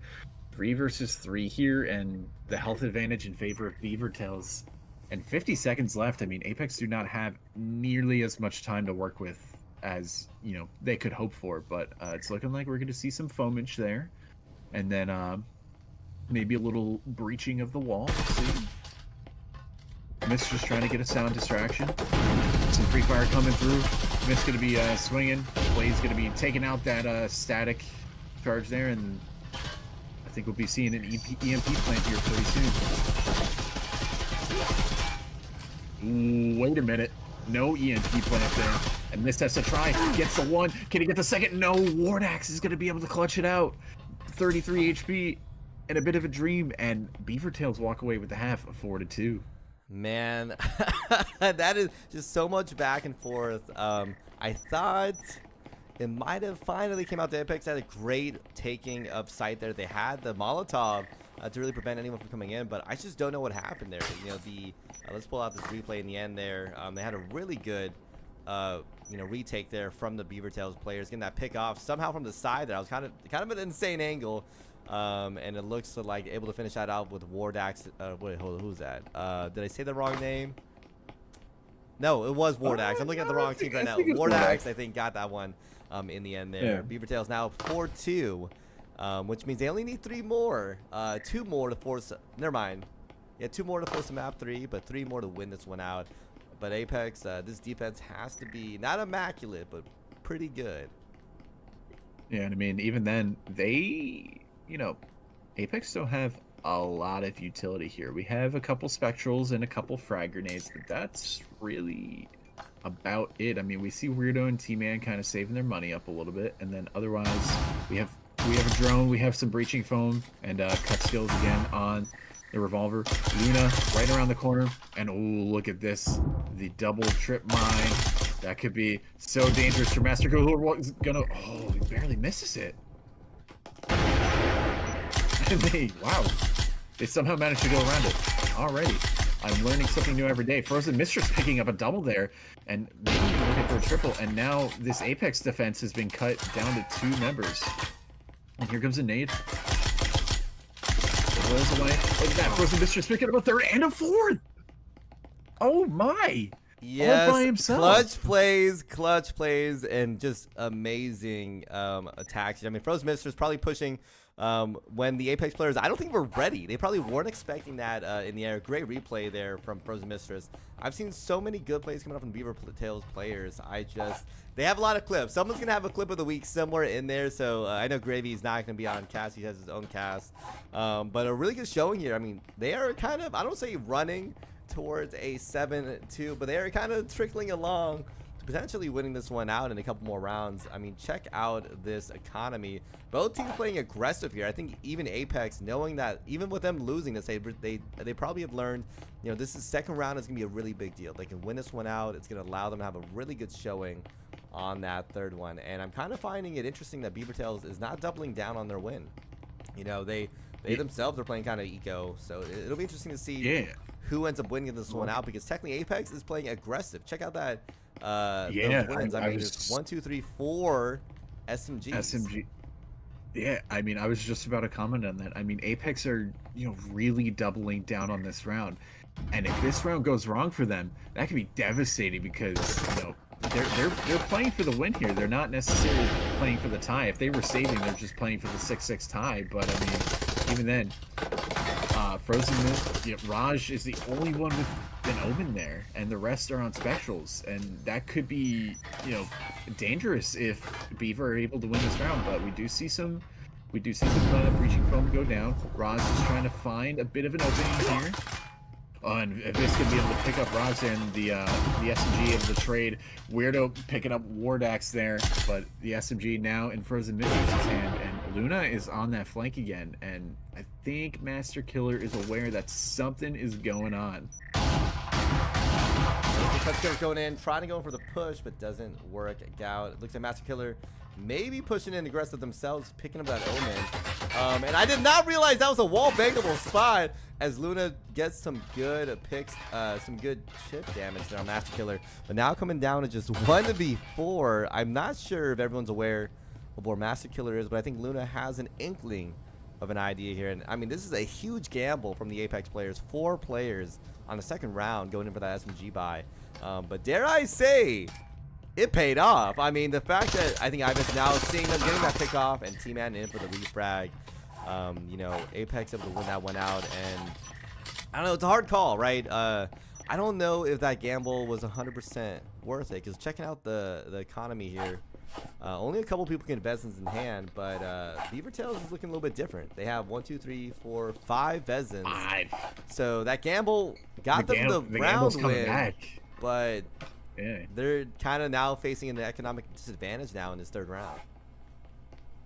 3 versus 3 here, and the health advantage in favor of BEAVERtails. And 50 seconds left. I mean, Apex do not have nearly as much time to work with as, you know, they could hope for, but it's looking like we're going to see some foamage there, and then maybe a little breaching of the wall. Let's see. Miss just trying to get a sound distraction. Some free fire coming through. Miss going to be swinging. Blade's going to be taking out that static charge there, and I think we'll be seeing an EMP plant here pretty soon. Wait a minute. No EMP plant there. And Mist has to try. Gets the 1. Can he get the second? No. Wardax is going to be able to clutch it out. 33 HP and a bit of a dream. And BEAVERtails walk away with the half of 4-2. Man, that is just so much back and forth. I thought it might have finally came out to Apex. Had a great taking of site there. They had the Molotov to really prevent anyone from coming in, but I just don't know what happened there. You know, let's pull out this replay in the end there. They had a really good you know, retake there from the BEAVERtails players, getting that pick off somehow from the side there. I was kind of an insane angle, and it looks like able to finish that out with Wardax. Wait, hold on, who's that? Did I say the wrong name? No, it was Wardax. I'm looking at the wrong team right now. Wardax, I think, got that one in the end there. Yeah. BEAVERtails now 4-2, which means they only need 3 more. 2 more to force. Never mind. Yeah, 2 more to force a map 3, but 3 more to win this one out. But Apex, this defense has to be not immaculate, but pretty good. Yeah, and I mean, even then, Apex don't have a lot of utility here. We have a couple spectrals and a couple frag grenades, but that's really about it. I mean, we see Weirdo and T-Man kind of saving their money up a little bit, and then otherwise we have a drone, we have some breaching foam, and cut skills again on the revolver. Luna right around the corner, and oh, look at this, the double trip mine. That could be so dangerous for Master Killer. Who's gonna? Oh, he barely misses it. Wow, they somehow managed to go around it. Alrighty, I'm learning something new every day. Frozen Mistress picking up a double there, and maybe even looking for a triple. And now this Apex defense has been cut down to 2 members. And here comes a nade. It rolls away. Look at that, Frozen Mistress picking up a 3rd and a 4th. Oh my! Yes, all by himself. Clutch plays, and just amazing attacks. I mean, Frozen Mistress probably pushing when the Apex players, I don't think were ready. They probably weren't expecting that in the air. Great replay there from Frozen Mistress. I've seen so many good plays coming up from BEAVERtails players. They have a lot of clips. Someone's going to have a clip of the week somewhere in there. So I know Gravy's not going to be on cast. He has his own cast. But a really good showing here. I mean, they are kind of, I don't say running towards a 7-2, but they are kind of trickling along to potentially winning this one out in a couple more rounds. I mean, check out this economy. Both teams playing aggressive here. I think even Apex, knowing that even with them losing this, they probably have learned, you know, this is second round is gonna be a really big deal. They can win this one out. It's gonna allow them to have a really good showing on that 3rd one. And I'm kind of finding it interesting that BEAVERtails is not doubling down on their win. You know, they themselves are playing kind of eco, so it'll be interesting to see who ends up winning this one out, because technically Apex is playing aggressive. Check out that those wins. I mean, it's 1, 2, 3, 4 SMGs. Yeah, I mean, I was just about to comment on that. I mean, Apex are, really doubling down on this round. And if this round goes wrong for them, that could be devastating, because, they're playing for the win here. They're not necessarily playing for the tie. If they were saving, they're just playing for the 6-6 tie. But I mean, even then, Frozen Mist, Raj is the only one with an Omen there, and the rest are on specials, and that could be, dangerous if Beaver are able to win this round. But we do see some breaching foam go down. Raj is trying to find a bit of an opening here. Oh, and Viz could be able to pick up Raj and the SMG of the trade. Weirdo picking up Wardax there, but the SMG now in Frozen Mistress's hand, and Luna is on that flank again, and I think Master Killer is aware that something is going on. Cutskiller's going in, trying to go in for the push, but doesn't work out. It looks like Master Killer maybe pushing in aggressive themselves, picking up that Omen. And I did not realize that was a wall bangable spot, as Luna gets some good picks, some good chip damage there on Master Killer. But now coming down to just 1v4. I'm not sure if everyone's aware of where Master Killer is, but I think Luna has an inkling of an idea here. And I mean, this is a huge gamble from the Apex players. 4 players on the 2nd round going in for that SMG buy. But dare I say, it paid off. I mean, the fact that I think Ivan's now seeing them getting that pick off, and T-Man in for the refrag. Apex able to win that one out, and I don't know, it's a hard call, right? I don't know if that gamble was 100% worth it, because checking out the economy here, only a couple people can Vezins in hand, but BEAVERtails is looking a little bit different. They have 1, 2, 3, 4, 5 Vezins. So that gamble got them the round win, back. But they're kind of now facing an economic disadvantage now in this 3rd round.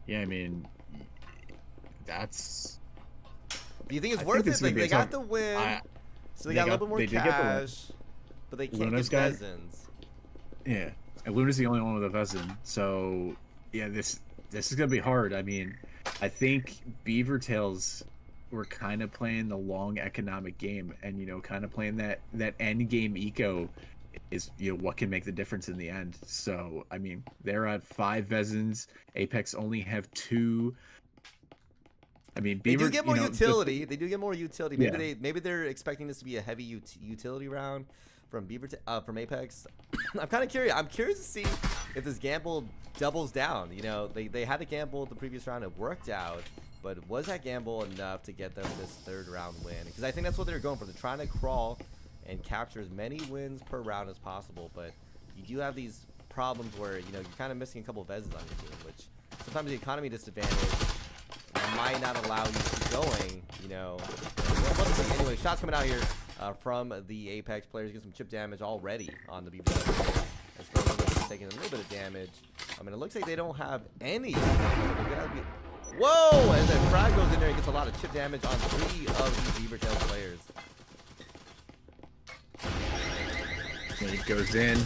Yeah, I mean, that's... Do you think it's worth it? Like, they got the win, so they got a little bit more cash, but they can't get Vezins. Yeah, and Luna's the only one with a Vezin, so yeah, this is gonna be hard. I mean, I think BEAVERtails were kind of playing the long economic game, and kind of playing that end game eco is what can make the difference in the end. So I mean, they're at 5 Vezins. Apex only have 2. I mean, Beaver, they do get more utility. They do get more utility. Maybe they're expecting this to be a heavy utility round from from Apex. I'm kind of curious. I'm curious to see if this gamble doubles down. They had a gamble the previous round. It worked out, but was that gamble enough to get them this 3rd round win? Because I think that's what they're going for. They're trying to crawl and capture as many wins per round as possible. But you do have these problems where you're kind of missing a couple of Vezins on your team, which sometimes the economy disadvantage might not allow you to keep going, you know. Well, anyway, shots coming out here from the Apex players. Get some chip damage already on the BEAVERtails. As taking a little bit of damage. I mean, it looks like they don't have any. Whoa! As that frag goes in there, it gets a lot of chip damage on 3 of the BEAVERtails players. It goes in.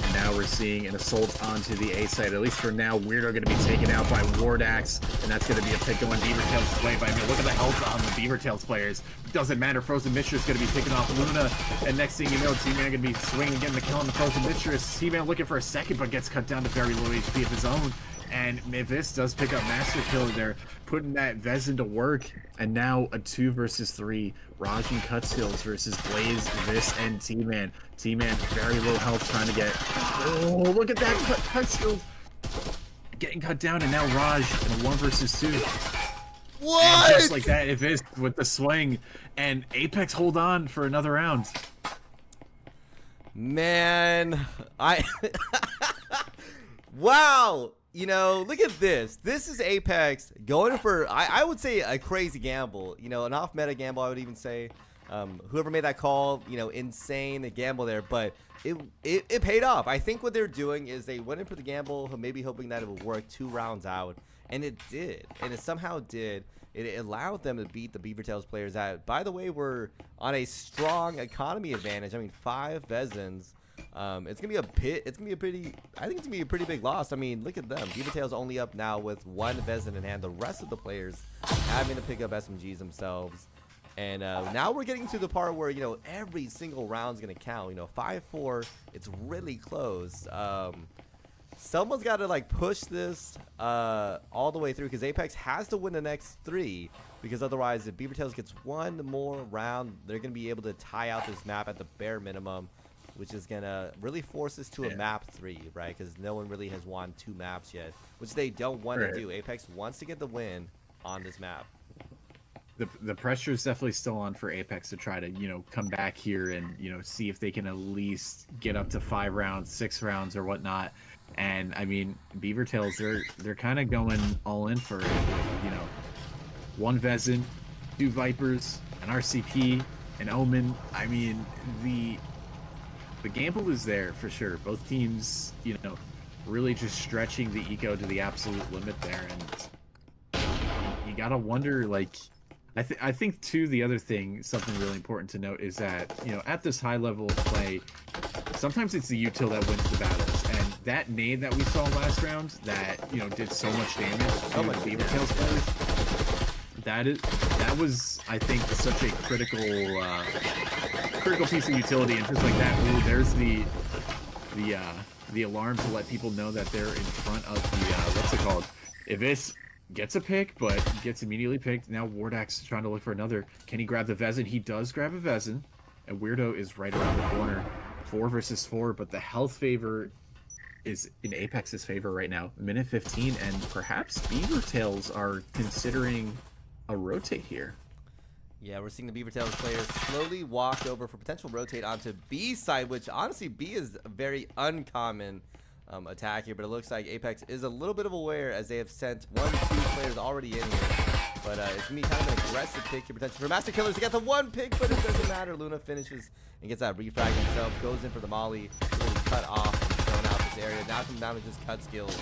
And now we're seeing an assault onto the A side. At least for now, Weirdo going to be taken out by Wardax. And that's going to be a pick going BEAVERtails' way. But I mean, look at the health on the BEAVERtails players. Doesn't matter. Frozen Mistress going to be picking off Luna. And next thing you know, T-Man going to be swinging, getting the kill on the Frozen Mistress. T-Man looking for a second, but gets cut down to very low HP of his own. And Mavis does pick up Master Kill there, putting that Vezin to work. And now a 2 versus 3. Raj and Cutskills versus Blaze, Vis, and T-Man. T-Man, very low health, trying to get... Oh, look at that Cutskills! Getting cut down, and now Raj in a 1 versus 2. What? And just like that, Vis with the swing. And Apex hold on for another round. Man, wow! You know, look at this. This is Apex going for, I would say, a crazy gamble. You know, an off-meta gamble, I would even say. Whoever made that call, you know, insane gamble there. But it paid off. I think what they're doing is they went in for the gamble, maybe hoping that it would work 2 rounds out. And it did. And it somehow did. It allowed them to beat the BEAVERtails players that, by the way, were on a strong economy advantage. I mean, 5 Vezins. It's gonna be a pit. It's gonna be a pretty. I think it's gonna be a pretty big loss. I mean, look at them. BEAVERtails only up now with 1 Vezin in hand. The rest of the players having to pick up SMGs themselves. And now we're getting to the part where, you know, every single round's gonna count. You know, 5-4. It's really close. Someone's got to like push this all the way through, because Apex has to win the next 3, because otherwise, if BEAVERtails gets 1 more round, they're gonna be able to tie out this map at the bare minimum, which is gonna really force us to a map 3, right? Because no one really has won 2 maps yet, which they don't want to do. Apex wants to get the win on this map. The pressure is definitely still on for Apex to try to, you know, come back here and, you know, see if they can at least get up to 5 rounds, 6 rounds, or whatnot. And I mean, BEAVERtails, they're kind of going all in for it. You know, 1 Vezin, 2 Vipers, an RCP, an Omen. I mean, the gamble is there for sure. Both teams, you know, really just stretching the eco to the absolute limit there, and you gotta wonder, like, I think too, the other thing, something really important to note is that, you know, at this high level of play, sometimes it's the util that wins the battles, and that nade that we saw last round that, you know, did so much damage to the BEAVERtails players, that was, I think, such a critical piece of utility. And just like that, ooh, there's the alarm to let people know that they're in front of the what's it called? Ivis gets a pick, but gets immediately picked. Now Wardax is trying to look for another. Can he grab the Vezin? He does grab a Vezin, and Weirdo is right around the corner. 4 versus 4, but the health favor is in Apex's favor right now. Minute 15, and perhaps BEAVERtails are considering a rotate here. Yeah, we're seeing the BEAVERtails players slowly walk over for potential rotate onto B side, which honestly B is a very uncommon attack here, but it looks like Apex is a little bit of aware as they have sent 1, 2 players already in here. But it's gonna be kind of an aggressive pick here potentially for Master Killers to get the 1 pick, but it doesn't matter. Luna finishes and gets that refrag himself, goes in for the molly, really cut off and thrown out this area. Now comes down to just cut skills.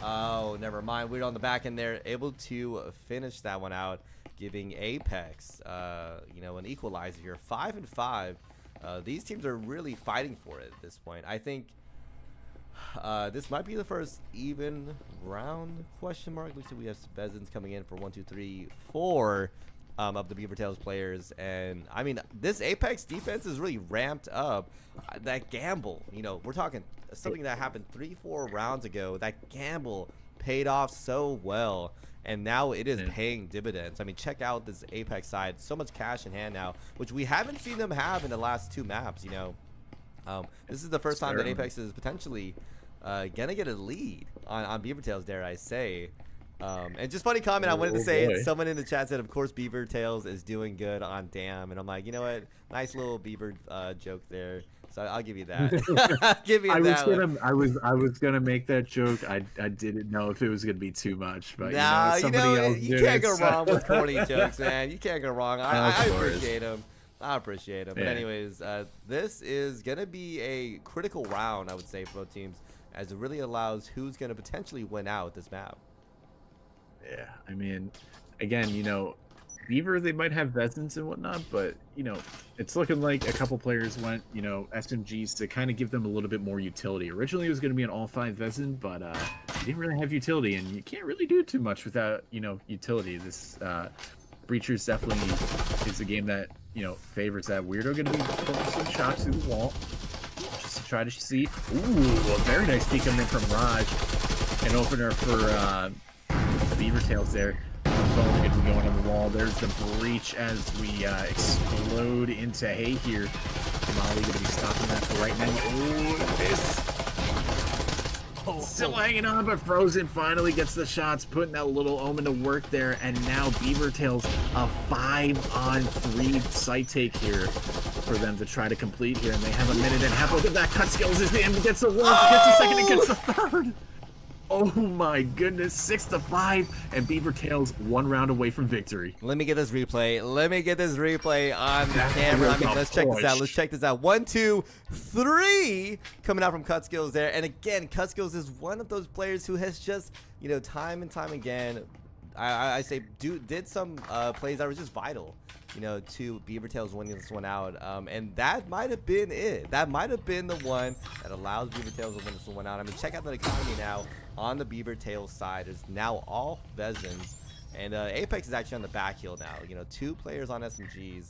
Oh, never mind. We're on the back end there, able to finish that one out, giving Apex, you know, an equalizer here, 5-5. These teams are really fighting for it at this point. I think this might be the first even round, question mark. Looks like we have Vezins coming in for 1, 2, 3, 4 of the BEAVERtails players. And I mean, this Apex defense is really ramped up. That gamble, you know, we're talking something that happened 3-4 rounds ago. That gamble paid off so well, and now it is paying dividends. I mean, check out this Apex side, so much cash in hand now, which we haven't seen them have in the last 2 maps, you know. This is the first time that Apex is potentially gonna get a lead on BEAVERtails, dare I say. And just funny comment, I wanted to Oh, say it. boy. Someone in the chat said, of course, BEAVERtails is doing good on Damn. And I'm like, you know what? Nice little Beaver joke there. So I'll give you that. I'll give you that one. I was gonna make that joke. I didn't know if it was gonna be too much, but Nah, somebody else you did can't it, go so- wrong with corny jokes, man. You can't go wrong. I Of course. appreciate them. I appreciate them. But Yeah. anyways, this is going to be a critical round, I would say, for both teams, as it really allows who's going to potentially win out this map. Yeah, I mean, again, Beaver, they might have Vezins and whatnot, but it's looking like a couple players went, SMGs to kind of give them a little bit more utility. Originally, it was going to be an all-5 Vezin, but you didn't really have utility, and you can't really do too much without utility. This Breachers definitely is a game that favors that. Weirdo going to be putting some shots through the wall just to try to see. Ooh, a very nice peek coming in from Raj, an opener for BEAVERtails there. Phone going to be going on the wall. There's the breach as we explode into hay here. Molly going to be stopping that for right now. Oh, this. Still hanging on, but Frozen finally gets the shots, putting that little omen to work there. And now BEAVERtails, a 5-on-3 site take here for them to try to complete here. And they have a minute and a half. Look at that. Cut skills is the end. Gets the one, gets the second, and gets the third. Oh my goodness, 6-5, and BEAVERtails 1 round away from victory. Let me get this replay. Let me get this replay on the camera. I mean, let's check this out. Let's check this out. 1, 2, 3 coming out from Cut Skills there. And again, Cut Skills is one of those players who has just, time and time again, I say, did some plays that were just vital, to BEAVERtails winning this one out. And that might have been it. That might have been the one that allows BEAVERtails to win this one out. I mean, check out the economy now on the BEAVERtails side. It's now all Vezins. And Apex is actually on the back heel now. 2 players on SMGs.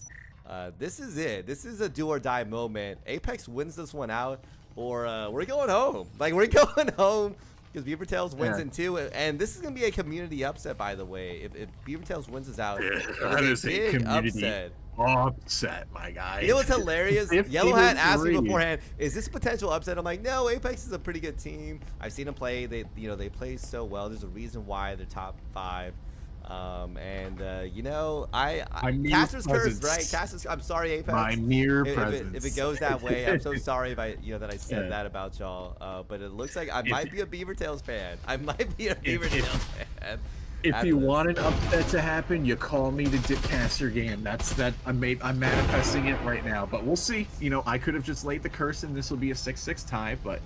This is it. This is a do or die moment. Apex wins this one out, or we're going home. Like, we're going home. Because BEAVERtails wins in 2, and this is gonna be a community upset, by the way. If BEAVERtails wins this out, that is a big community upset, my guy. You know what's hilarious? 15 Yellow Hat asked me 3. beforehand, "Is this a potential upset?" I'm like, "No, Apex is a pretty good team. I've seen them play. They play so well. There's a reason why they're top 5." Caster's curse, right? Caster's. I'm sorry, Apex. My mere presence. If it goes that way, I'm so sorry if that I said that about y'all. But it looks like I might be a BEAVERtails fan. I might be a BEAVERtails fan. If you want an upset to happen, you call me to dip caster game. I'm manifesting it right now, but we'll see. I could have just laid the curse and this will be a 6-6 tie, but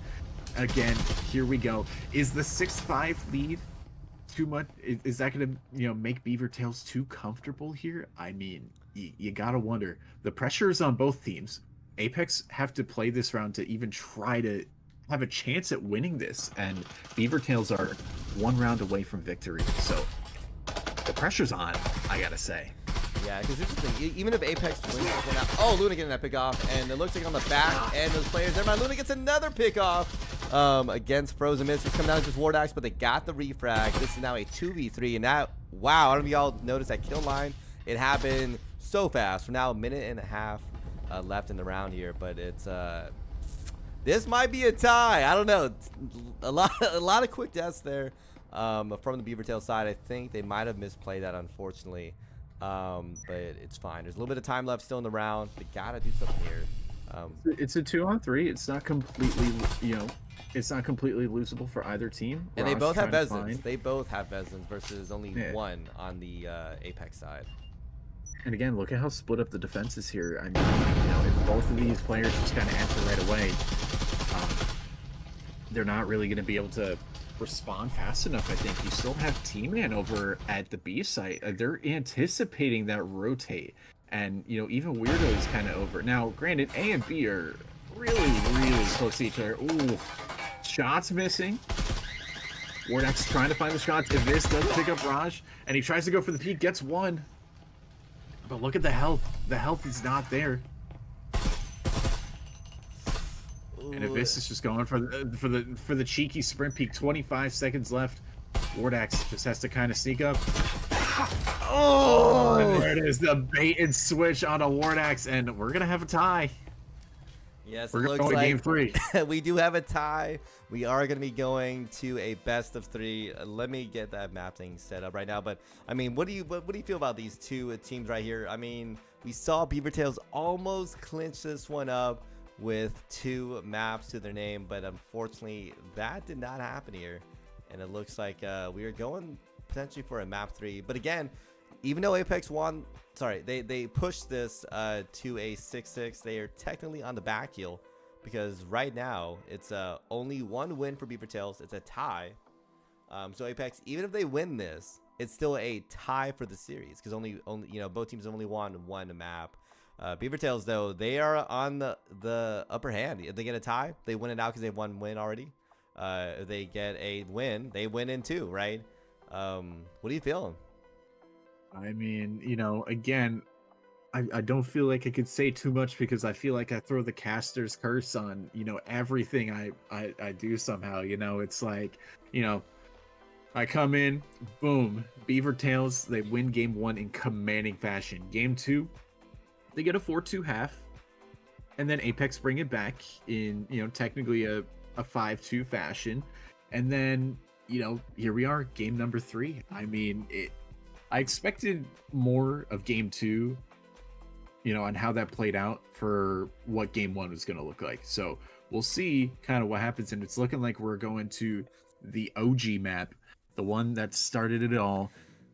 again, here we go. Is the 6-5 lead too much? Is that going to make BEAVERtails too comfortable here? I mean, you gotta wonder. The pressure is on both teams. Apex have to play this round to even try to have a chance at winning this, and BEAVERtails are 1 round away from victory, so the pressure's on, I gotta say. Yeah, because here's the thing. Even if Apex wins this one out, oh, Luna getting that pick off, and it looks like on the back end those players, never mind, Luna gets another pick off against Frozen Mist. It's coming down to just Ward Axe, but they got the refrag. This is now a 2v3, and that, wow, I don't know if y'all noticed that kill line. It happened so fast. For now, a minute and a half left in the round here, but it's this might be a tie. I don't know. It's a lot of quick deaths there from the BEAVERtails side. I think they might have misplayed that, unfortunately. But it's fine. There's a little bit of time left still in the round. They gotta do something here. It's a 2-on-3. It's not completely, it's not completely losable for either team. And they both have trying to Vezins. find- They both have Vezins versus only one on the Apex side. And again, look at how split up the defense is here. I mean, if both of these players just kind of answer right away, they're not really going to be able to respond fast enough. I think you still have T-Man over at the B site. They're anticipating that rotate, and even Weirdo is kind of over. Now, granted, A and B are really, really close to each other. Ooh, shots missing. Wardax trying to find the shots. If this does pick up Raj, and he tries to go for the peak, gets one. But look at the health. The health is not there. Ooh. And if this is just going for the cheeky sprint peak, 25 seconds left. Wardax just has to kind of sneak up. Oh, there it is, the bait and switch on a Wardax, and we're gonna have a tie. Yes, it We're looks going to like game 3. we do have a tie. We are going to be going to a best of 3. Let me get that map thing set up right now. But I mean, what do you feel about these two teams right here? I mean, we saw BEAVERtails almost clinch this one up with 2 maps to their name, but unfortunately that did not happen here. And it looks like we are going potentially for a map 3. But again, even though Apex won, sorry, they pushed this to a 6-6. They are technically on the back heel because right now it's only 1 win for BEAVERtails. It's a tie. So Apex, even if they win this, it's still a tie for the series because only both teams have only won 1 map. BEAVERtails though, they are on the upper hand. If they get a tie, they win it out because they have 1 win already. If they get a win, they win in 2, right? What are you feeling? I mean, again, I don't feel like I could say too much because I feel like I throw the caster's curse on, everything I do somehow. It's like, I come in, boom, BEAVERtails, they win game 1 in commanding fashion. Game 2, they get a 4-2 half, and then Apex bring it back in, technically a 5-2 fashion. And then, here we are, game number 3. I mean, I expected more of game 2, on how that played out for what game 1 was going to look like. So we'll see kind of what happens. And it's looking like we're going to the OG map, the one that started it all.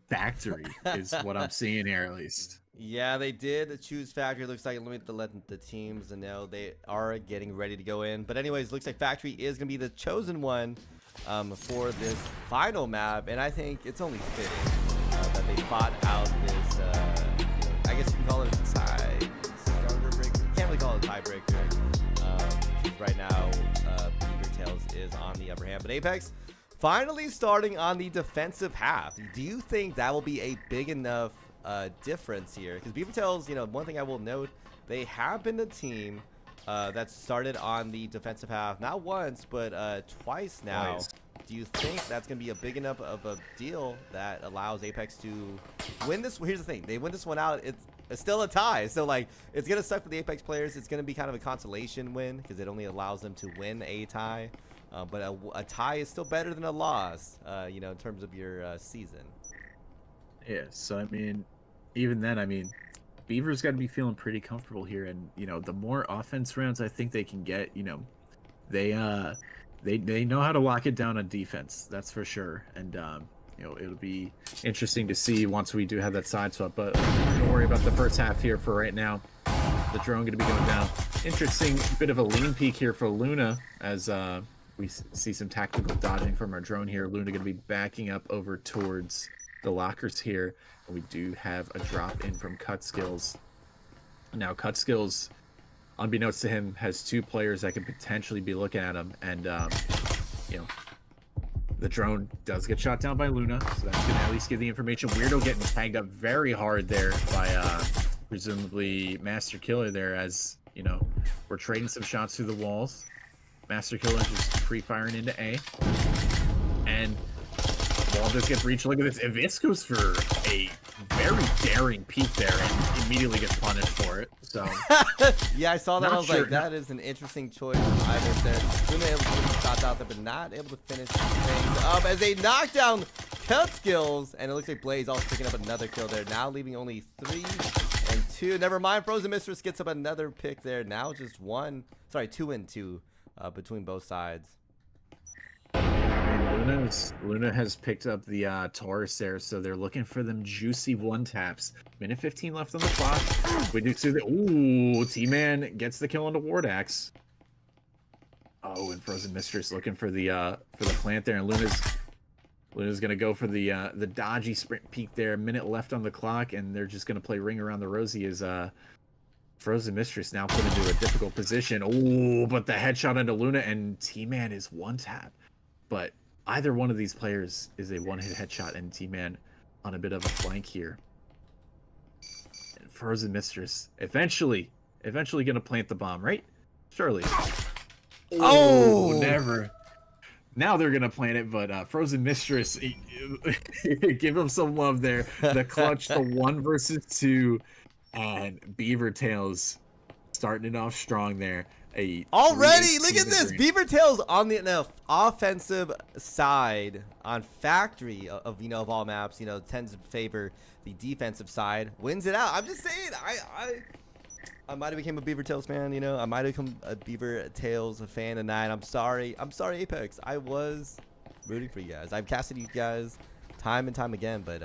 Factory is what I'm seeing here, at least. Yeah, they did choose Factory. Looks like let the teams know they are getting ready to go in. But anyways, looks like Factory is going to be the chosen one for this final map. And I think it's only fitting that they fought out this, I guess you can call it a starter breaker. You can't really call it a tiebreaker. Right now, BEAVERtails is on the upper hand. But Apex finally starting on the defensive half. Do you think that will be a big enough difference here? Because BEAVERtails, one thing I will note, they have been the team that started on the defensive half, not once, but twice now. Twice. Do you think that's going to be a big enough of a deal that allows Apex to win this? Here's the thing. They win this one out. It's still a tie. So, like, it's going to suck for the Apex players. It's going to be kind of a consolation win because it only allows them to win a tie. But a tie is still better than a loss, in terms of your season. Yeah, so, I mean, even then, I mean, Beaver's got to be feeling pretty comfortable here. And, the more offense rounds I think they can get, they know how to lock it down on defense, that's for sure. And it'll be interesting to see once we do have that side swap. But don't worry about the first half here for right now. The drone going to be going down. Interesting bit of a lean peek here for Luna as we see some tactical dodging from our drone here. Luna going to be backing up over towards the lockers here. And we do have a drop in from Cut Skills. Now Cut Skills, unbeknownst to him, has 2 players that could potentially be looking at him. And, the drone does get shot down by Luna, so that's going to at least give the information. Weirdo getting tagged up very hard there by, presumably, Master Killer there as, we're trading some shots through the walls. Master Killer just pre-firing into A. And wall does get breached. Look at this. This goes for a very daring peek there and immediately gets punished for it. So yeah, I saw that. I was sure. like, that is an interesting choice. Either there, Luna able to get shots out there, but not able to finish things up as they knock down Cut Skills, and it looks like Blaze also picking up another kill there. Now leaving only 3 and 2. Never mind, Frozen Mistress gets up another pick there. Now just 2 and 2 between both sides. Luna has picked up the Taurus there, so they're looking for them juicy 1-taps. Minute 15 left on the clock. We do see the T-Man gets the kill on the Ward Axe. Oh, and Frozen Mistress looking for the plant there, and Luna's gonna go for the dodgy sprint peek there. Minute left on the clock, and they're just gonna play ring around the rosy as Frozen Mistress now put into a difficult position. Oh, but the headshot into Luna, and T-Man is 1-tap. But either one of these players is a one-hit headshot, and T-Man on a bit of a flank here. And Frozen Mistress eventually gonna plant the bomb, right? Surely. Oh, never. Now they're gonna plant it, but Frozen Mistress, give him some love there. The clutch, the 1 versus 2, and BEAVERtails starting it off strong there. a Already, look 3-18 at this. victory. BEAVERtails on the offensive side on factory of all maps, tends to favor the defensive side, wins it out. I'm just saying, I might have become a BEAVERtails fan, I might have become a BEAVERtails fan tonight. I'm sorry, Apex. I was rooting for you guys. I've casted you guys time and time again, but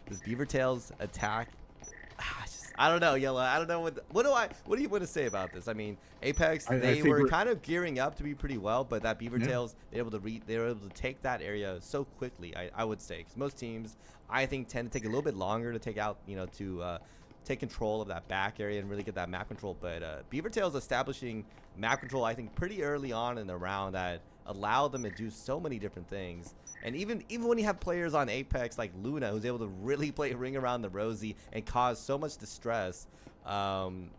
this BEAVERtails attack, I don't know, Yellow. I don't know what do you want to say about this? I mean, Apex, they were kind of gearing up to be pretty well, but that BEAVERtails, they were able to take that area so quickly. I would say, because most teams, I think, tend to take a little bit longer to take out, to take control of that back area and really get that map control. But BEAVERtails establishing map control, I think, pretty early on in the round that allowed them to do so many different things. And even when you have players on Apex like Luna, who's able to really play ring around the rosy and cause so much distress,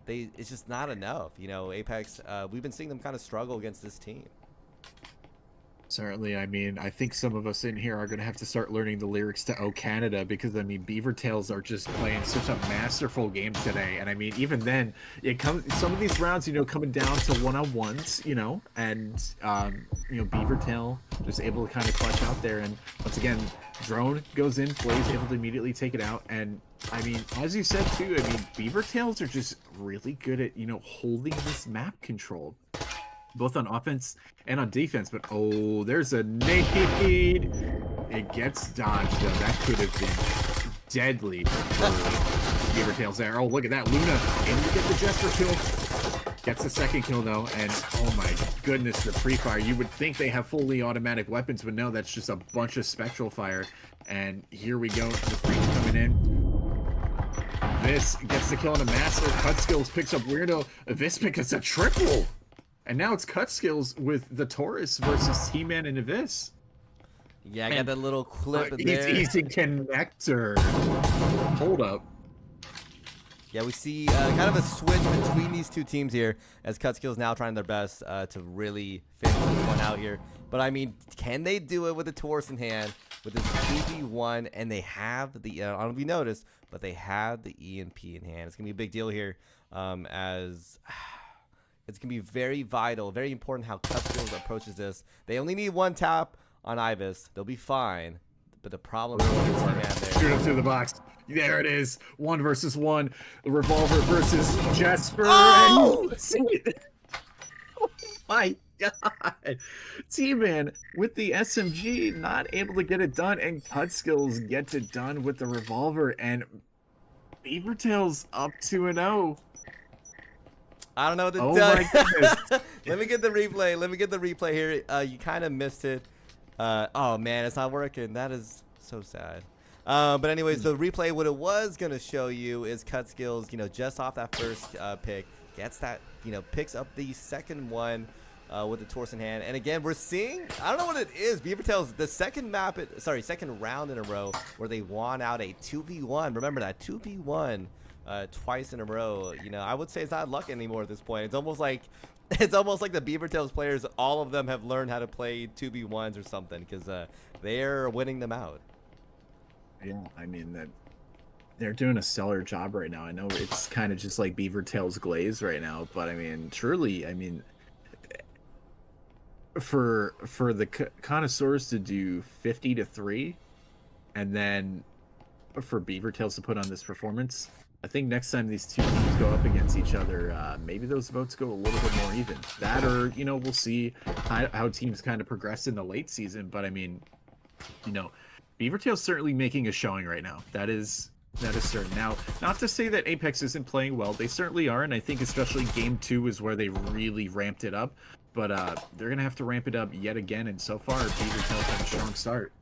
it's just not enough. Apex, we've been seeing them kind of struggle against this team. Certainly, I mean, I think some of us in here are going to have to start learning the lyrics to "Oh Canada" because, I mean, BEAVERtails are just playing such a masterful game today. And I mean, even then, it comes some of these rounds, coming down to one-on-ones, and BEAVERtail just able to kind of clutch out there. And once again, drone goes in, plays able to immediately take it out. And I mean, as you said too, I mean, BEAVERtails are just really good at holding this map control, both on offense and on defense. But oh, there's a nade. It gets dodged though. That could have been deadly for BEAVERtails there. Oh, look at that. Luna able to get the Jester kill. Gets the second kill though, and oh my goodness, the pre-fire. You would think they have fully automatic weapons, but no, that's just a bunch of spectral fire. And here we go, the breach coming in. This gets the kill on a master. Cut Skills picks up Weirdo. This picks a triple. And now it's Cut Skills with the Taurus versus T-Man and Abyss. Yeah, I got that little clip in there. Easy connector. Hold up. Yeah, we see kind of a switch between these two teams here, as Cut Skills now trying their best to really finish this one out here. But I mean, can they do it with the Taurus in hand, with this 2v1, and they have the, I don't know if you noticed, but they have the EMP in hand. It's going to be a big deal here, as it's going to be very vital, very important how Cut Skills approaches this. They only need one tap on Ibis. They'll be fine. But the problem is T-Man there. Shoot him through the box. There it is. 1 versus 1. The Revolver versus Jasper. Oh! Oh my god. T-Man with the SMG not able to get it done, and Cut Skills gets it done with the Revolver, and BEAVERtails up 2-0. I don't know what to Oh tell my goodness. Let me get the replay. Let me get the replay here. You kind of missed it. Oh man, it's not working. That is so sad. But anyways, the replay, what it was gonna show you is Cut Skills, just off that first pick, gets that, picks up the second one with the Taurus in hand. And again, we're seeing, I don't know what it is, BEAVERtails, the second round in a row where they won out a 2v1. Remember that 2v1 twice in a row. I would say it's not luck anymore at this point. It's almost like the BEAVERtails players, all of them have learned how to play 2v1s or something, because they're winning them out. Yeah, I mean, that they're doing a stellar job right now. I know it's kind of just like BEAVERtails glaze right now, but I mean, truly, I mean, for the connoisseurs to do 50-3, and then for BEAVERtails to put on this performance, I think next time these two teams go up against each other, maybe those votes go a little bit more even. That, or we'll see how teams kind of progress in the late season. But I mean, BEAVERtails certainly making a showing right now. That is certain. Now, not to say that Apex isn't playing well. They certainly are, and I think especially Game 2 is where they really ramped it up. But they're going to have to ramp it up yet again, and so far, BEAVERtails have a strong start.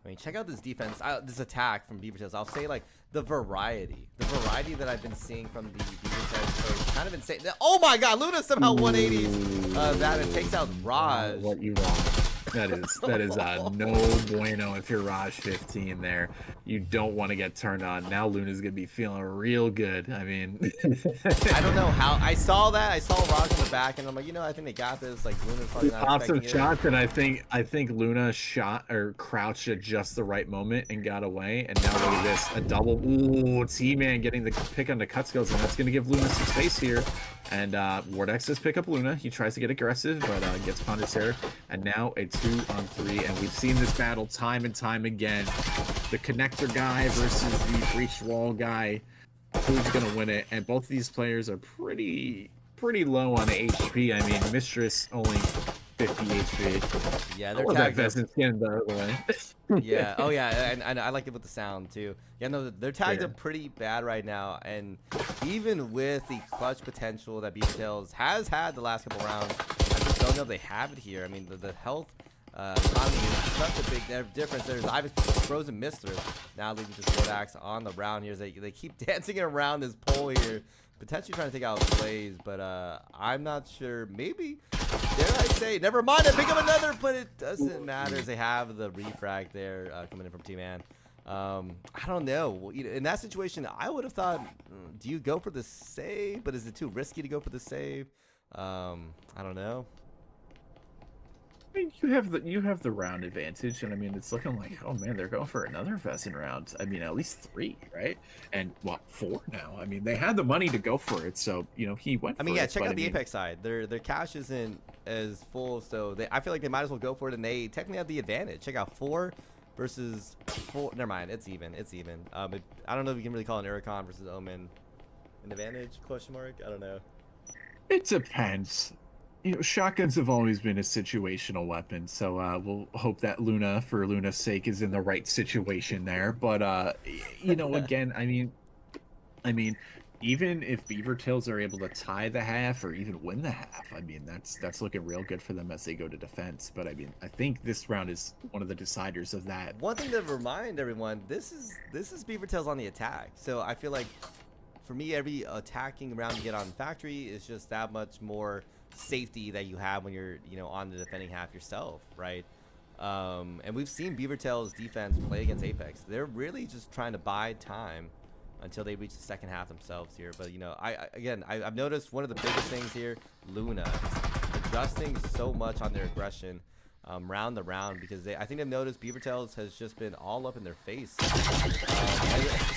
I mean, check out this defense, this attack from BEAVERtails. I'll say, like, the variety that I've been seeing from the BEAVERtails is kind of insane. Oh my god, Luna somehow 180s that and takes out Raj. What you want. That is no bueno if you're Raj 15 there. You don't want to get turned on. Now Luna's going to be feeling real good. I mean, I don't know how. I saw that. I saw Raj in the back, and I'm like, I think they got this. Like, Luna's probably not popped some expecting shots, and I think Luna shot or crouched at just the right moment and got away. And now look at this, a double. Ooh, T-Man getting the pick on the Cut Skills, and that's going to give Luna some space here And Wardex does pick up Luna. He tries to get aggressive, but gets Ponder Sarah. And now a 2-on-3. And we've seen this battle time and time again. The connector guy versus the breached wall guy. Who's going to win it? And both of these players are pretty low on HP. I mean, Mistress only 50 HP. Yeah, their tags are... skin the other way. Yeah. Oh yeah, and I like it with the sound too. Yeah, no, their tags are pretty bad right now, and even with the clutch potential that BEAVERtails has had the last couple rounds, I just don't know if they have it here. I mean, the health economy is such a big difference. There's Ivy's frozen mistress now leaving just Wardax on the round here. They keep dancing around this pole here, potentially trying to take out Blaze, but I'm not sure. Maybe, dare I say, never mind, I pick up another, but it doesn't matter as they have the refrag there coming in from T-Man. I don't know. In that situation, I would have thought, do you go for the save? But is it too risky to go for the save? I don't know. I mean, you have the round advantage, and I mean, it's looking like, oh man, they're going for another Vezin round. I mean, at least 3, right? And what, 4 now? I mean, they had the money to go for it, so you know he went. I mean, yeah, check out the Apex side. Their cash isn't as full, so I feel like they might as well go for it, and they technically have the advantage. Check out 4 versus 4. Never mind, it's even. It's even. I don't know if you can really call an Uricon versus Omen an advantage? Question mark. I don't know. It depends. You know, shotguns have always been a situational weapon, so we'll hope that Luna, for Luna's sake, is in the right situation there. But you know, again, I mean, even if BEAVERtails are able to tie the half or even win the half, I mean, that's looking real good for them as they go to defense. But I mean, I think this round is one of the deciders of that. One thing to remind everyone: this is BEAVERtails on the attack. So I feel like, for me, every attacking round you get on Factory is just that much more safety that you have when you're, you know, on the defending half yourself, right? And we've seen BEAVERtails defense play against Apex. They're really just trying to buy time until they reach the second half themselves here. But you know, I've noticed one of the biggest things here, Luna is adjusting so much on their aggression round to round, because I think they've noticed BEAVERtails has just been all up in their face.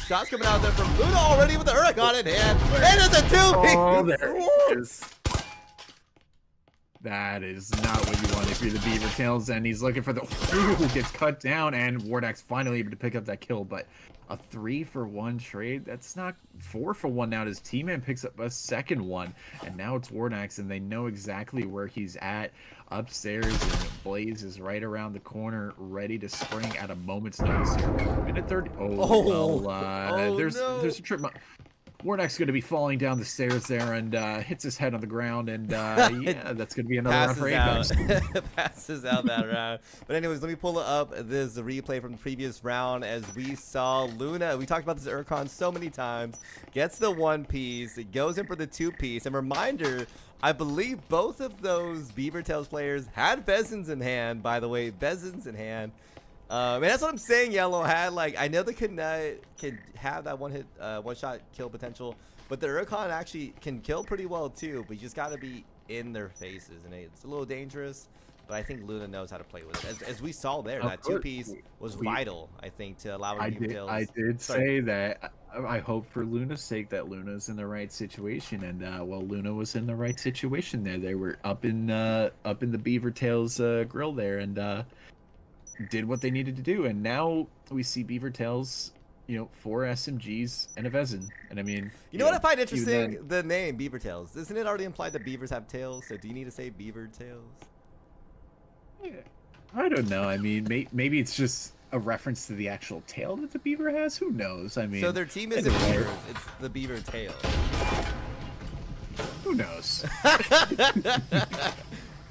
Shots coming out there from Luna already with the Huracan in hand, and it's a 2-piece. Oh, there it is. That is not what you want if you're the BEAVERtails, and he's looking for the... Ooh, gets cut down, and Wardax finally able to pick up that kill, but a 3-for-1 trade, that's not 4-for-1 now. His teammate picks up a second one, and now it's Wardax, and they know exactly where he's at upstairs, and Blaze is right around the corner, ready to spring at a moment's notice here. Minute 30. There's a trip. Wardax's going to be falling down the stairs there and hits his head on the ground, and yeah, that's going to be another round for Apex. Passes out that round. But anyways, let me pull up this replay from the previous round as we saw Luna. We talked about this Urcon so many times. Gets the 1-piece. It goes in for the 2-piece. And reminder, I believe both of those BEAVERtails players had Vezins in hand, by the way. Vezins in hand. And that's what I'm saying. Yellow had, like, I know the Knut can have that one-shot kill potential, but the Urcon actually can kill pretty well too. But you just got to be in their faces, and it's a little dangerous. But I think Luna knows how to play with it. As we saw there, that 2-piece was vital, I think, to allow BEAVERtails. I did say that. I hope for Luna's sake that Luna's in the right situation, and well, Luna was in the right situation there. They were up in the BEAVERtails grill there, and did what they needed to do, and now we see BEAVERtails, you know, 4 SMGs and a Vezin. And I mean, you know what I find interesting? The name BEAVERtails. Isn't it already implied that beavers have tails? So do you need to say BEAVERtails? Yeah, I don't know. I mean, maybe it's just a reference to the actual tail that the beaver has. Who knows? I mean, so their team isn't beavers. It's the BEAVERtails. Who knows?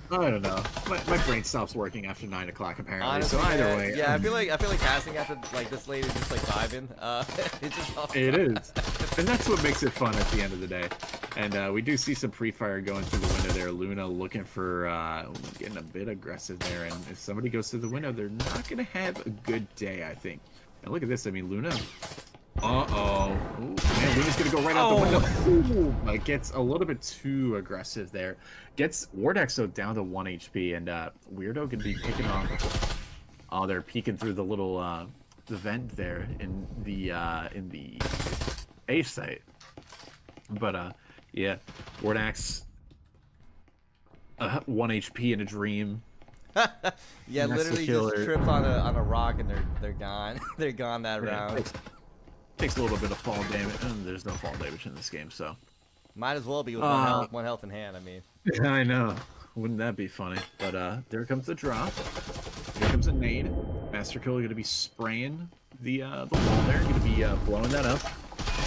I don't know. My brain stops working after 9 o'clock apparently. Honestly, so either way, yeah, I feel like casting after like this late is just like vibing. It's just it is, and that's what makes it fun at the end of the day. And we do see some pre-fire going through the window there. Luna looking for getting a bit aggressive there, and if somebody goes through the window, they're not gonna have a good day, I think. And look at this. I mean, Luna. Uh-oh. Man, Luna's gonna go right out the window. Ooh, like, gets a little bit too aggressive there. Gets Wardax though down to 1 HP, and Weirdo could be picking off. Oh, they're peeking through the little the vent there in the A site. But Yeah, Wardax, 1 HP in a dream. Yeah, Master literally Killer. just trip on a rock and they're gone. They're gone that Yeah, round. takes a little bit of fall damage. There's no fall damage in this game, so Might as well be with one health in hand. I mean, I know. Wouldn't that be funny? But there comes the drop. Here comes a nade. Master Killer gonna be spraying the wall there. Gonna be blowing that up,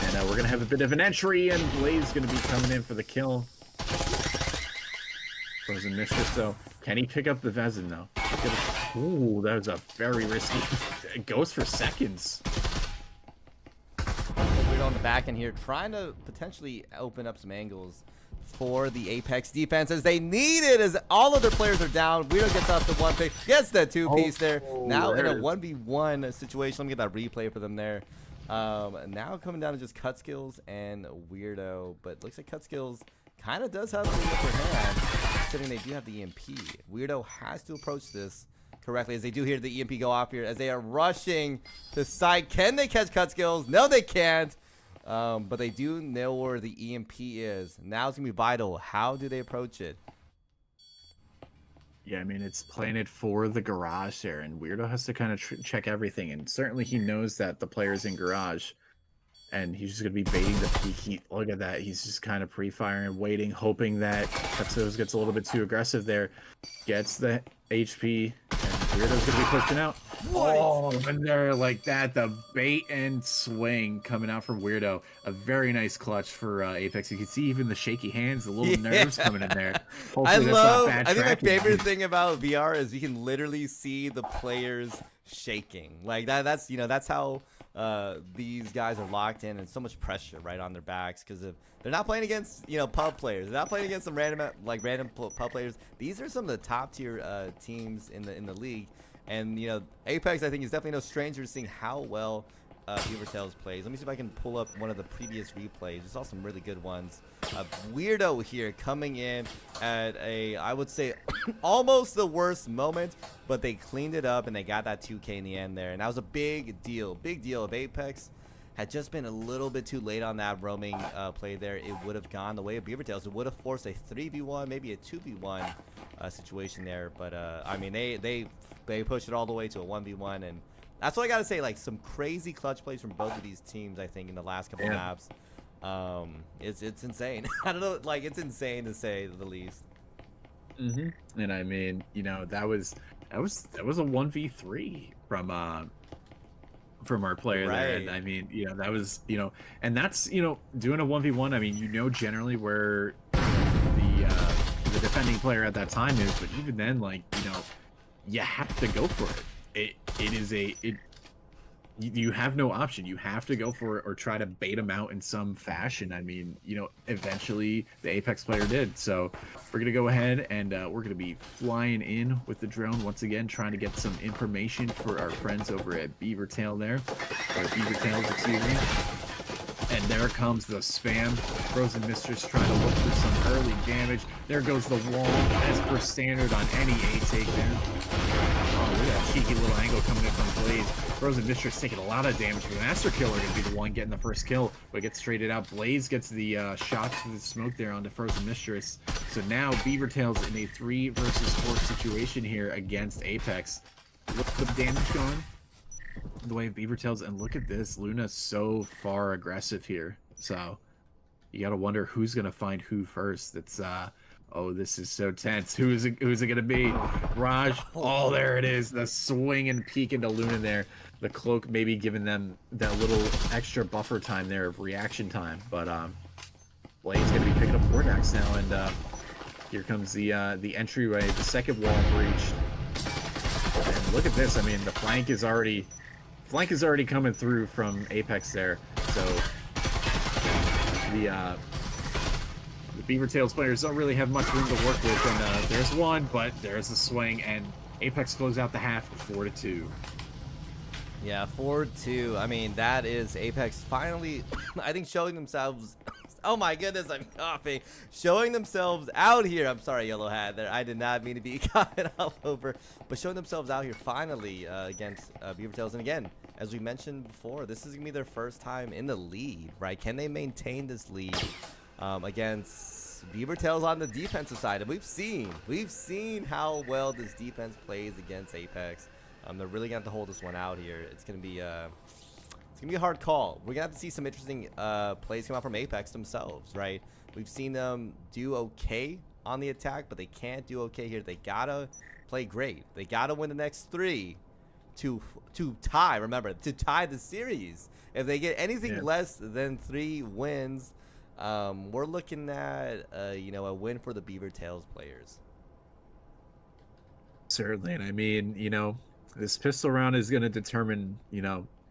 and we're gonna have a bit of an entry, and Blaze gonna be coming in for the kill. Frozen Mistress, though. Can he pick up the Vezin, though? Ooh, that was a very risky. It goes for seconds. we're on the back end here, trying to potentially open up some angles for the Apex defense as they need it, as all of their players are down. Weirdo gets off the one pick, gets the two-piece there. Now in a 1v1 situation. Let me get that replay for them there. Now coming down to just cut skills and Weirdo, but looks like cut skills kind of does have the upper hand, considering they do have the EMP. Weirdo has to approach this correctly, as they do hear the EMP go off here, as they are rushing to site. Can they catch cut skills? No, they can't. But they do know where the EMP is. Now it's going to be vital. How do they approach it? Yeah, I mean, it's planted for the garage there, and Weirdo has to kind of check everything. And certainly he knows that the player's in garage, and he's just going to be baiting the peek. Look at that. He's just kind of pre-firing, waiting, hoping that Katsuo's gets a little bit too aggressive there. Gets the HP, and Weirdo's going to be pushing out. What? Oh, and there like that, the bait and swing coming out from Weirdo. A very nice clutch for Apex. You can see even the shaky hands, the little nerves coming in there. I Hopefully that's not bad think my tracking. favorite thing about VR is you can literally see the players shaking. Like that's, you know, that's how these guys are locked in, and so much pressure right on their backs, because if they're not playing against, you know, pub players, they're not playing against some random pub players. These are some of the top tier teams in the league. And, you know, Apex, I think, is definitely no stranger to seeing how well BEAVERtails plays. Let me see if I can pull up one of the previous replays. We saw some really good ones. Weirdo here coming in at a, I would say, almost the worst moment, but they cleaned it up and they got that 2K in the end there. And that was a big deal. Big deal. If Apex had just been a little bit too late on that roaming play there, it would have gone the way of BEAVERtails. It would have forced a 3v1, maybe a 2v1 situation there. But, I mean, they pushed it all the way to a 1v1, and that's what I gotta say. Like, some crazy clutch plays from both of these teams, I think, in the last couple maps. It's insane. I don't know, like, it's insane to say the least. And I mean, you know, that was a 1v3 from our player there. And I mean, you know, that was, you know, and that's, you know, doing a 1v1. I mean, you know, generally where the defending player at that time is, but even then, like, you know, you have to go for it. You have no option. You have to go for it or try to bait them out in some fashion. I mean, you know, eventually the Apex player did. So we're gonna go ahead and we're gonna be flying in with the drone once again, trying to get some information for our friends over at BEAVERtail there, or BEAVERtails, excuse me. And there comes the spam. Frozen Mistress trying to look for some early damage. There goes the wall, as per standard on any A take there. Oh, look at that cheeky little angle coming in from Blaze. Frozen Mistress taking a lot of damage. The Master Killer going to be the one getting the first kill, but gets traded out. Blaze gets the shots through the smoke there onto Frozen Mistress. So now BEAVERtails in a 3 versus 4 situation here against Apex. Look at the damage going the way of BEAVERtails, and look at this. Luna's so far aggressive here. So you got to wonder who's going to find who first. It's oh, this is so tense. Who's it going to be? Raj. Oh, there it is. The swing and peek into Luna there. The cloak maybe giving them that little extra buffer time there of reaction time. But Blaze going to be picking up Vortex now, and here comes the entryway, the second wall breached. And look at this. I mean, the flank is already coming through from Apex there. So the BEAVERtails players don't really have much room to work with, and there's one, but there's a swing, and Apex close out the half 4-2. Yeah, 4-2. I mean, that is Apex finally, I think, showing themselves. Oh my goodness, I'm coughing. Showing themselves out here. I'm sorry, Yellow Hat. There, I did not mean to be coughing all over, but showing themselves out here finally against BEAVERtails. And again, as we mentioned before, this is gonna be their first time in the lead, right? Can they maintain this lead against VRML on the defensive side. And we've seen how well this defense plays against Apex. They're really gonna have to hold this one out here. It's gonna be a hard call. We're gonna have to see some interesting plays come out from Apex themselves, right? We've seen them do okay on the attack, but they can't do okay here. They gotta play great. They gotta win the next 3 to tie. Remember, to tie the series. If they get anything less than 3 wins, we're looking at a win for the BEAVERtails players. Certainly, and I mean, this pistol round is going to determine,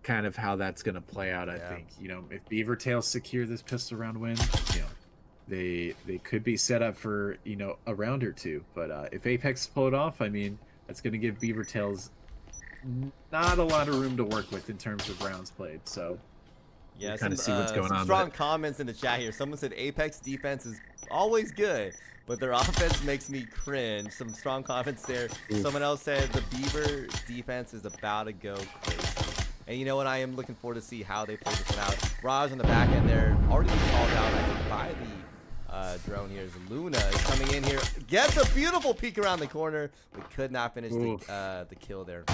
kind of how that's going to play out. I think, if BEAVERtails secure this pistol round win, they could be set up for a round or 2. But if Apex pull it off, I mean, that's going to give BEAVERtails not a lot of room to work with in terms of rounds played. So yeah, kind of see what's going on. Strong comments in the chat here. Someone said Apex defense is always good, but their offense makes me cringe. Some strong comments there. Oof. Someone else said the Beaver defense is about to go crazy. And you know what? I am looking forward to see how they play this one out. Raj on the back end there, already called out, I think, by the drone here. Luna is coming in here, gets a beautiful peek around the corner, but could not finish the kill there.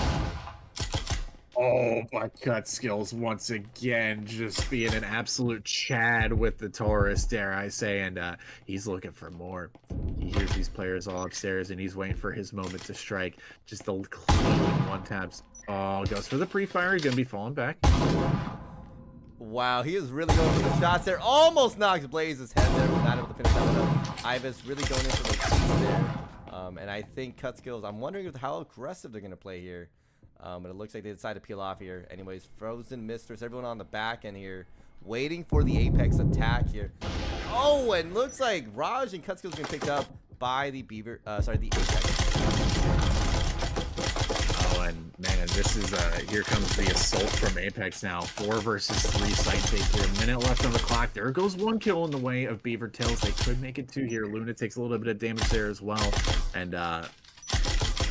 Oh, my cut skills once again, just being an absolute Chad with the Taurus, dare I say, and he's looking for more. He hears these players all upstairs, and he's waiting for his moment to strike. Just the clean one taps. Oh, goes for the pre-fire. He's gonna be falling back. Wow, he is really going for the shots there. Almost knocks Blaze's head there, but not able to finish that one up. Ibis really going in for the keys there. And I think cut skills, I'm wondering how aggressive they're gonna play here. But it looks like they decided to peel off here. Anyways, Frozen Mistress, everyone on the back end here, waiting for the Apex attack here. Oh, and looks like Raj and Cutskills getting picked up by the the Apex. Oh, and man, this is here comes the assault from Apex now. 4 versus 3 site take here. A minute left on the clock. There goes 1 kill in the way of BEAVERtails. They could make it 2 here. Luna takes a little bit of damage there as well, and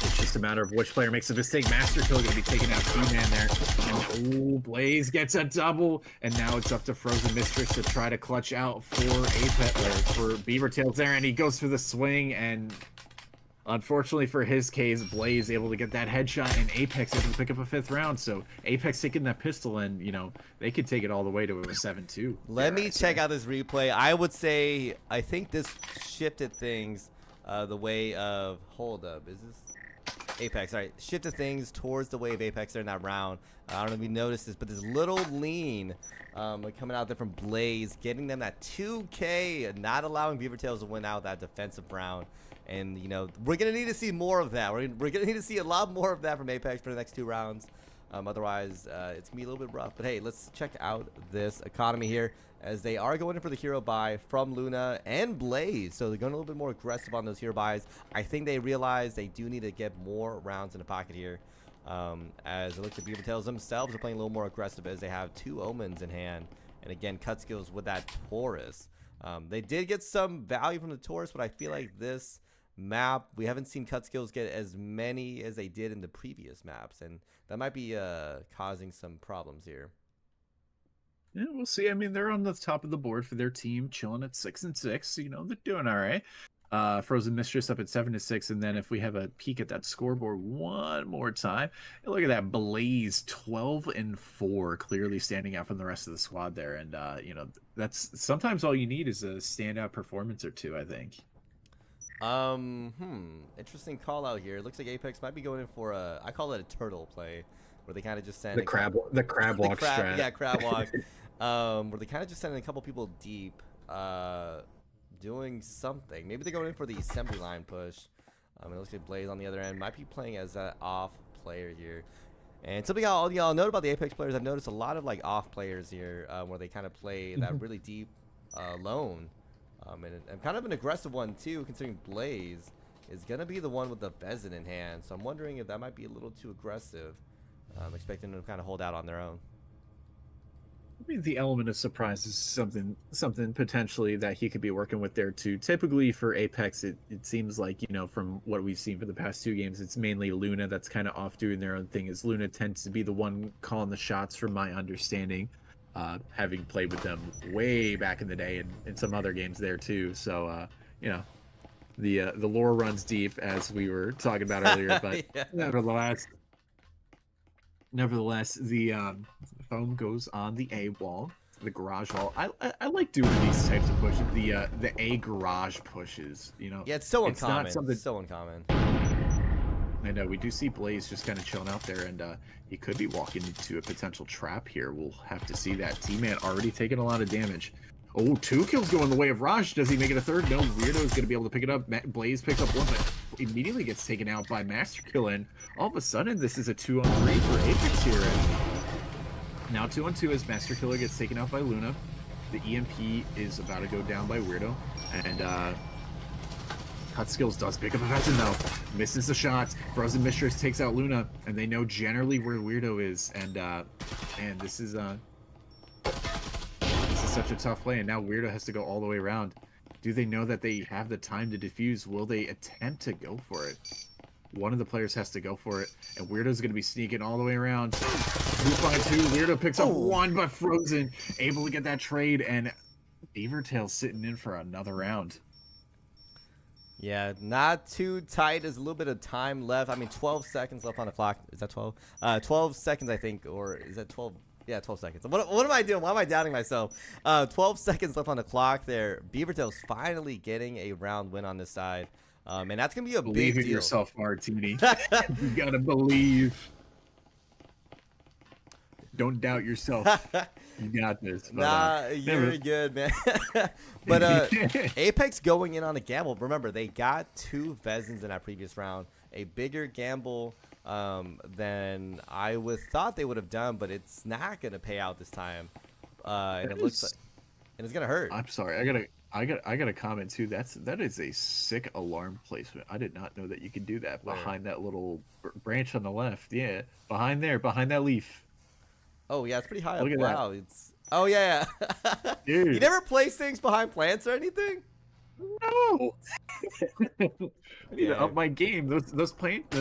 it's just a matter of which player makes a mistake. Master Kill going to be taking out T-Man there. And, oh, Blaze gets a double. And now it's up to Frozen Mistress to try to clutch out for for BEAVERtails there. And he goes for the swing. And unfortunately for his case, Blaze able to get that headshot. And Apex able to pick up a 5th round. So Apex taking that pistol, and, they could take it all the way to a 7-2. Let me check out this replay. I would say, I think this shifted things the way of... Hold up. Is this... Apex, all right, shifted things towards the way of Apex there in that round. I don't know if you noticed this, but this little lean coming out there from Blaze, getting them that 2K, and not allowing BEAVERtails to win out that defensive round. And, we're going to need to see more of that. We're going to need to see a lot more of that from Apex for the next 2 rounds. Otherwise, it's going to be a little bit rough. But, hey, let's check out this economy here, as they are going in for the hero buy from Luna and Blaze. So they're going a little bit more aggressive on those hero buys. I think they realize they do need to get more rounds in the pocket here. As it looks like BEAVERtails themselves are playing a little more aggressive, as they have 2 Omens in hand. And again, cut skills with that Taurus. They did get some value from the Taurus, but I feel like this map, we haven't seen cut skills get as many as they did in the previous maps. And that might be causing some problems here. Yeah, we'll see. I mean, they're on the top of the board for their team, chilling at 6-6. So, they're doing all right. Frozen Mistress up at 7-6, and then if we have a peek at that scoreboard one more time, look at that Blaze 12-4, clearly standing out from the rest of the squad there. And that's sometimes all you need is a standout performance or 2, I think. Interesting call out here. It looks like Apex might be going in for I call it a turtle play, where they kind of just send the crab walk strat. Yeah, crab walk. Where they kind of just send a couple people deep, doing something. Maybe they're going in for the assembly line push. It looks like Blaze on the other end might be playing as an off player here. And something y'all note about the Apex players, I've noticed a lot of off players here, where they kind of play that really deep lone. And kind of an aggressive one too, considering Blaze is gonna be the one with the Vezin in hand. So I'm wondering if that might be a little too aggressive. I'm expecting them to kind of hold out on their own. I mean, the element of surprise is something potentially that he could be working with there too. Typically for Apex, it seems like, from what we've seen for the past 2 games, it's mainly Luna that's kind of off doing their own thing. As Luna tends to be the one calling the shots, from my understanding. having played with them way back in the day and in some other games there too. So you know, the lore runs deep, as we were talking about earlier. But Yeah. nevertheless, the foam goes on the A wall, the garage wall. I like doing these types of pushes, the A garage pushes. You know, Yeah, it's so it's uncommon. not something. So uncommon. I know we do see Blaze just kind of chilling out there, and he could be walking into a potential trap here. We'll have to see that. T-Man already taking a lot of damage. Oh, 2 kills go in the way of Raj. Does he make it a third? No, Weirdo is going to be able to pick it up. Blaze picks up 1, but immediately gets taken out by Master Kill, and all of a sudden, this is a 2-on-3 for Apex here. And now 2-on-2 as Master Killer gets taken out by Luna. The EMP is about to go down by Weirdo, and Cut Skills does pick up a Pheasant though. Misses the shot. Frozen Mistress takes out Luna, and they know generally where Weirdo is. And man, this is such a tough play. And now Weirdo has to go all the way around. Do they know that they have the time to defuse? Will they attempt to go for it? One of the players has to go for it, and Weirdo's going to be sneaking all the way around. 2-by-2. Weirdo picks up 1, but Frozen able to get that trade, and BEAVERtails sitting in for another round. Yeah, not too tight. There's a little bit of time left. I mean, 12 seconds left on the clock. Is that 12? 12 seconds, I think, or is that 12? Yeah, 12 seconds. What am I doing? Why am I doubting myself? 12 seconds left on the clock there. BEAVERtails finally getting a round win on this side. And that's going to be a big deal. Believe in yourself, Martini. You got to believe. Don't doubt yourself. You got this. But, nah, you're good, man. But Apex going in on a gamble. Remember, they got 2 Vezins in that previous round. A bigger gamble than I thought they would have done, but it's not going to pay out this time. And it looks like, and it's going to hurt. I'm sorry. I got a comment too. That is a sick alarm placement. I did not know that you could do that behind that little branch on the left. Yeah, behind that leaf. Oh yeah, it's pretty high up. Look at wow, that. it's yeah. Dude. You never place things behind plants or anything? No. I need to up my game. Those plants.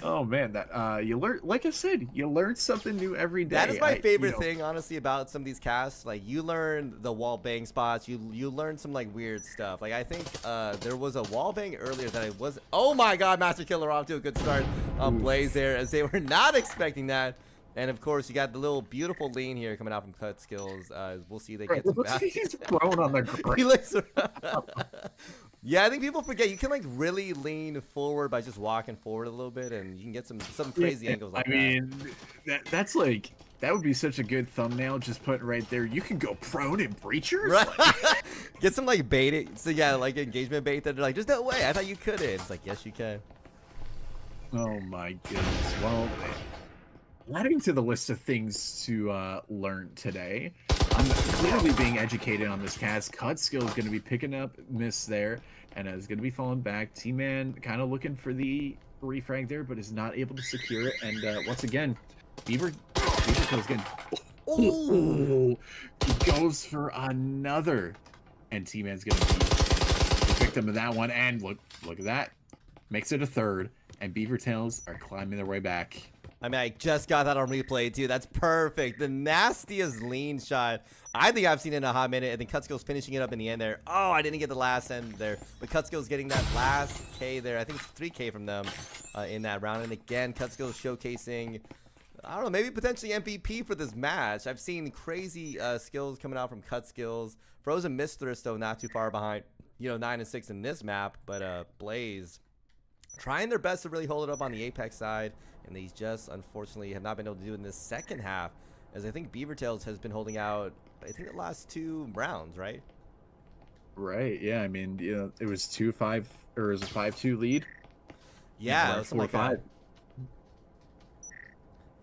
Oh man, that you learn. Like I said, you learn something new every day. That is my favorite thing, honestly, about some of these casts. Like, you learn the wall bang spots. You learn some like weird stuff. Like, I think there was a wall bang earlier that I was. Oh my God, Master Killer off to a good start on Blaze there, as they were not expecting that. And of course, you got the little beautiful lean here coming out from Cut Skills. We'll see they get some back. He's thrown on the ground. He looks around. Yeah, I think people forget you can like really lean forward by just walking forward a little bit, and you can get some crazy angles like that. I mean, that's like, that would be such a good thumbnail. Just put right there. You can go prone in breachers. Right. Like, get some like bait. So yeah, like engagement bait that they're like, there's no way. I thought you couldn't. It's like, yes, you can. oh my goodness. Well, adding to the list of things to learn today, I'm clearly being educated on this cast. Cut Skill is going to be picking up miss there, and is going to be falling back. T-Man kind of looking for the refrag there, but is not able to secure it. And once again, BEAVERtails again. Oh, he goes for another, and T-Man's going to be the victim of that one. And look at that, makes it a third, and BEAVERtails are climbing their way back. I mean, I just got that on replay, too. That's perfect. The nastiest lean shot I think I've seen in a hot minute. And then Cutskill's finishing it up in the end there. Oh, I didn't get the last end there. But Cutskill's getting that last K there. I think it's 3K from them in that round. And again, Cutskill's showcasing, I don't know, maybe potentially MVP for this match. I've seen crazy skills coming out from Cutskills. Frozen Mistress, though, not too far behind. 9 and 6 in this map. But Blaze trying their best to really hold it up on the Apex side. And they just, unfortunately, have not been able to do it in this second half, as I think BEAVERtails has been holding out, I think, the last 2 rounds, right? Right, yeah. I mean, it was 2-5, or it was a 5-2 lead. Yeah, it was something like 4-5.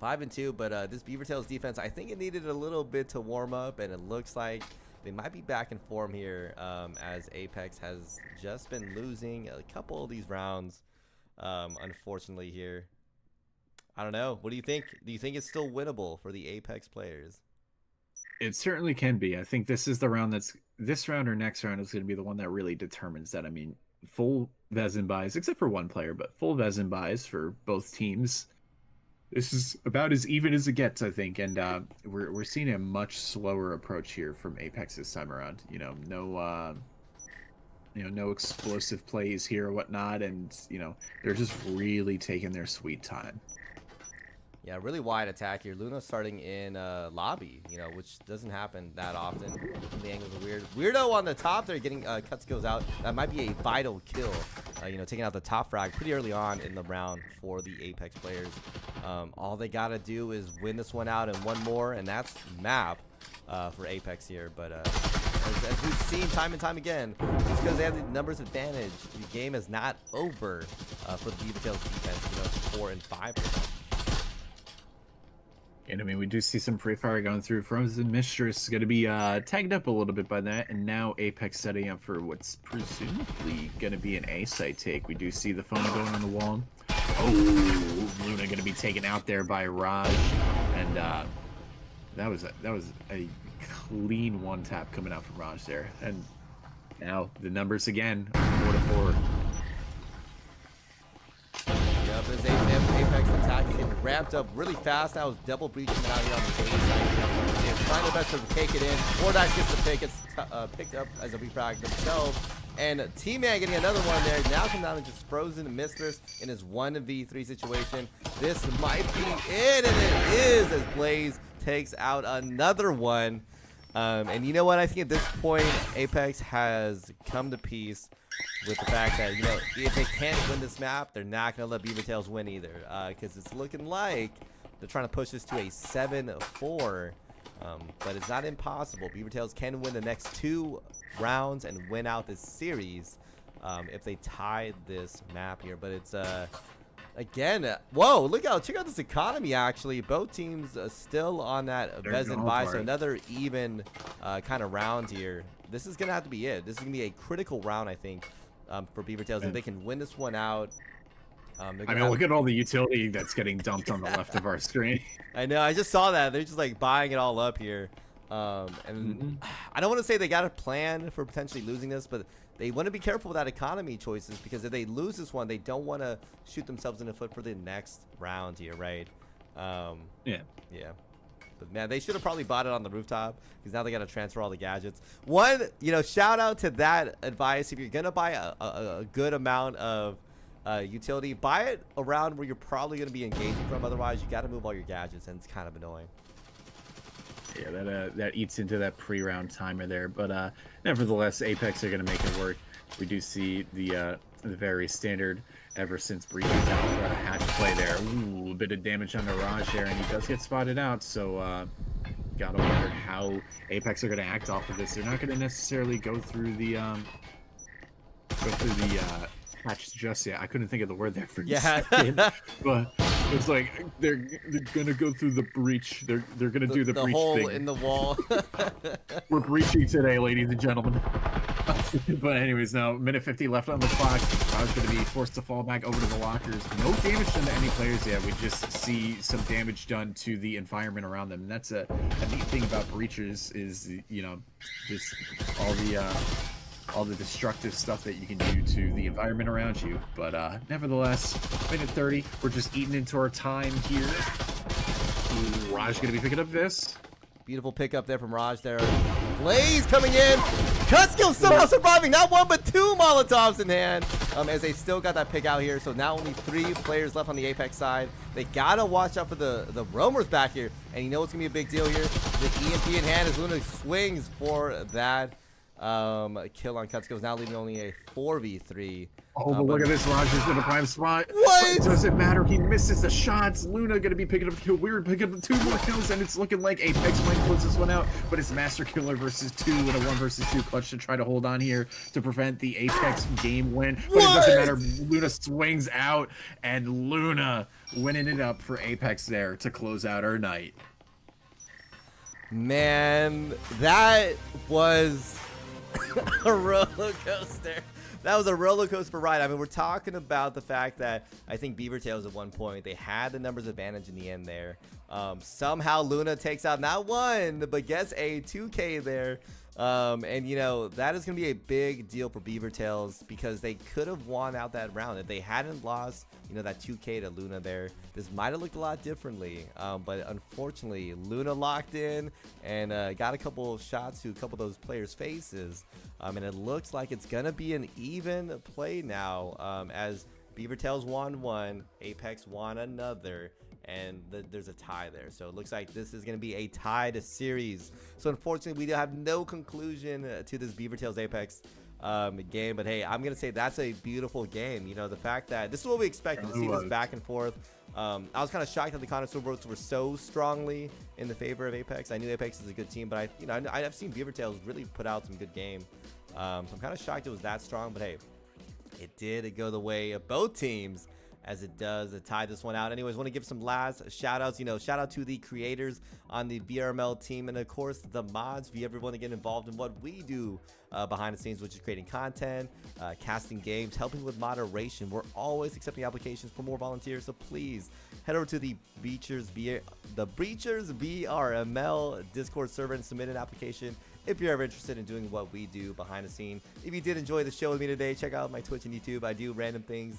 that. 5-2, but this BEAVERtails defense, I think it needed a little bit to warm up, and it looks like they might be back in form here, as Apex has just been losing a couple of these rounds, unfortunately, here. I don't know. What do you think? Do you think it's still winnable for the Apex players? It certainly can be. I think this is the round this round or next round is going to be the one that really determines that. I mean, full Vezin buys, except for one player, but full Vezin buys for both teams. This is about as even as it gets, I think, and we're seeing a much slower approach here from Apex this time around. No explosive plays here or whatnot, and they're just really taking their sweet time. Yeah, really wide attack here. Luna starting in lobby, which doesn't happen that often. The angles are weird. Weirdo on the top there, getting cut skills out. That might be a vital kill. Taking out the top frag pretty early on in the round for the Apex players. All they gotta do is win this one out and one more, and that's map for Apex here. But as we've seen time and time again, just because they have the numbers advantage, the game is not over for the BEAVERtails defense. It's 4 and 5. And I mean, we do see some pre-fire going through. Frozen Mistress is going to be tagged up a little bit by that. And now Apex setting up for what's presumably going to be an A site take. We do see the phone going on the wall. Oh, Luna going to be taken out there by Raj. And that was a clean one tap coming out from Raj there. And now the numbers again, 4-4. As Apex attack is getting ramped up really fast. Now is double breach coming out here on the base side. They're trying their best to take it in. Fordax gets the pick. It's picked up as a refrag themselves. And T-Man getting another one there. Now comes down and just Frozen Mistress in his 1v3 situation. This might be it, and it is, as Blaze takes out another one. And you know what? I think at this point, Apex has come to peace with the fact that, if they can't win this map, they're not going to let BEAVERtails win either. Because it's looking like they're trying to push this to a 7-4. But it's not impossible. BEAVERtails can win the next 2 rounds and win out this series if they tie this map here. But it's, again, whoa, check out this economy, actually. Both teams still on that Vezin buy, so another even kind of round here. This is going to have to be it. This is going to be a critical round, I think, for BEAVERtails. If they can win this one out. I mean, look at all the utility that's getting dumped on the left of our screen. I know. I just saw that. They're just like buying it all up here. And I don't want to say they got a plan for potentially losing this, but they want to be careful with that economy choices, because if they lose this one, they don't want to shoot themselves in the foot for the next round here, right? Yeah. But man, they should have probably bought it on the rooftop, because now they got to transfer all the gadgets. One, shout out to that advice. If you're gonna buy a good amount of utility, buy it around where you're probably gonna be engaging from. Otherwise, you got to move all your gadgets, and it's kind of annoying. Yeah, that eats into that pre-round timer there, but nevertheless, Apex are going to make it work. We do see the very standard ever since breaching Alpha hatch play there. Ooh, a bit of damage on Mirage there, and he does get spotted out. So gotta wonder how Apex are going to act off of this. They're not going to necessarily go through the hatch just yet. I couldn't think of the word there for a second, but it's like they're gonna go through the breach. They're gonna do the breach hole thing in the wall. We're breaching today, ladies and gentlemen. But anyways, now minute 50 left on the clock. I was going to be forced to fall back over to the lockers. No damage done to any players yet. We just see some damage done to the environment around them. And that's a neat thing about breachers is, just all the destructive stuff that you can do to the environment around you. But nevertheless, minute 30, we're just eating into our time here. Ooh, Raj going to be picking up this. Beautiful pickup there from Raj there. Blaze coming in. Cutskill somehow surviving. Not one, but 2 Molotovs in hand. As they still got that pick out here. So now only 3 players left on the Apex side. They got to watch out for the roamers back here. And you know what's going to be a big deal here? The EMP in hand as Luna swings for that kill on Cutskills. Now leaving only a 4v3. Oh, but look at this. Raj is in a prime spot. What? It doesn't matter. He misses the shots. Luna going to be picking up a kill. Weird picking up 2 more kills, and it's looking like Apex might close this one out. But it's Master Killer versus 2 and a 1 versus 2 clutch to try to hold on here to prevent the Apex game win. But it doesn't matter. Luna swings out, and Luna winning it up for Apex there to close out our night. Man, that was a roller coaster. That was a roller coaster ride. I mean, we're talking about the fact that I think BEAVERtails at one point, they had the numbers advantage in the end there. Somehow Luna takes out not 1, but gets a 2K there. And you know, that is going to be a big deal for BEAVERtails because they could have won out that round if they hadn't lost, you know, that 2K to Luna there. This might have looked a lot differently, but unfortunately Luna locked in and got a couple shots to a couple of those players' faces, and it looks like it's gonna be an even play now, as BEAVERtails won one, Apex won another, and there's a tie there. So it looks like this is going to be a tied series. So unfortunately, we have no conclusion to this BEAVERtails Apex game. But hey, I'm going to say that's a beautiful game. You know, the fact that this is what we expected to see this back and forth. I was kind of shocked that the connoisseur votes were so strongly in the favor of Apex. I knew Apex is a good team, but I've seen BEAVERtails really put out some good game. So I'm kind of shocked it was that strong. But hey, it did go the way of both teams, as it does tie this one out. Anyways, want to give some last shout outs. You know, shout out to the creators on the VRML team, and of course the mods. If you ever want to get involved in what we do behind the scenes, which is creating content, casting games, helping with moderation, we're always accepting applications for more volunteers. So please head over to the Breachers VRML Discord server and submit an application if you're ever interested in doing what we do behind the scene. If you did enjoy the show with me today, check out my Twitch and YouTube. I do random things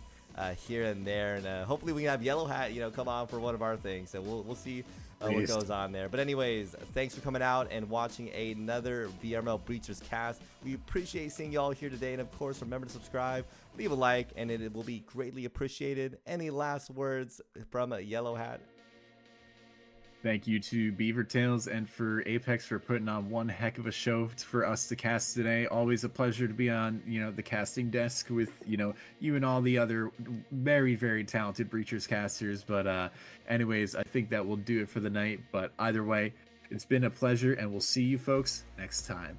here and there, and hopefully we can have Yellow Hat, you know, come on for one of our things. So we'll see what goes on there. But anyways, thanks for coming out and watching another VRML Breachers cast. We appreciate seeing y'all here today, and of course, remember to subscribe, leave a like, and it will be greatly appreciated. Any last words from Yellow Hat? Thank you to BEAVERtails and for Apex for putting on one heck of a show for us to cast today. Always a pleasure to be on, you know, the casting desk with, you know, you and all the other very, very talented Breachers casters. But anyways, I think that will do it for the night. But either way, it's been a pleasure, and we'll see you folks next time.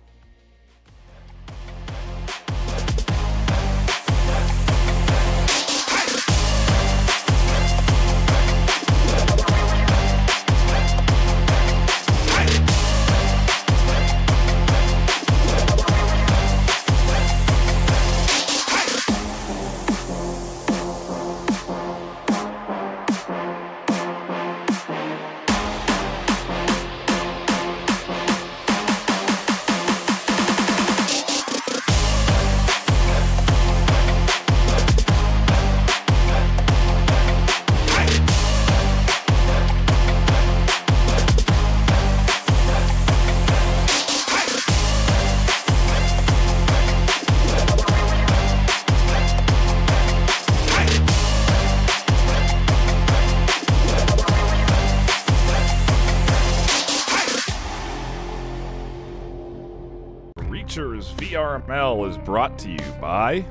Breachers VRML is brought to you by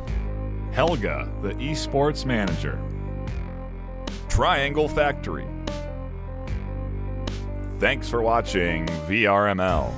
Helga, the esports manager, Triangle Factory. Thanks for watching VRML.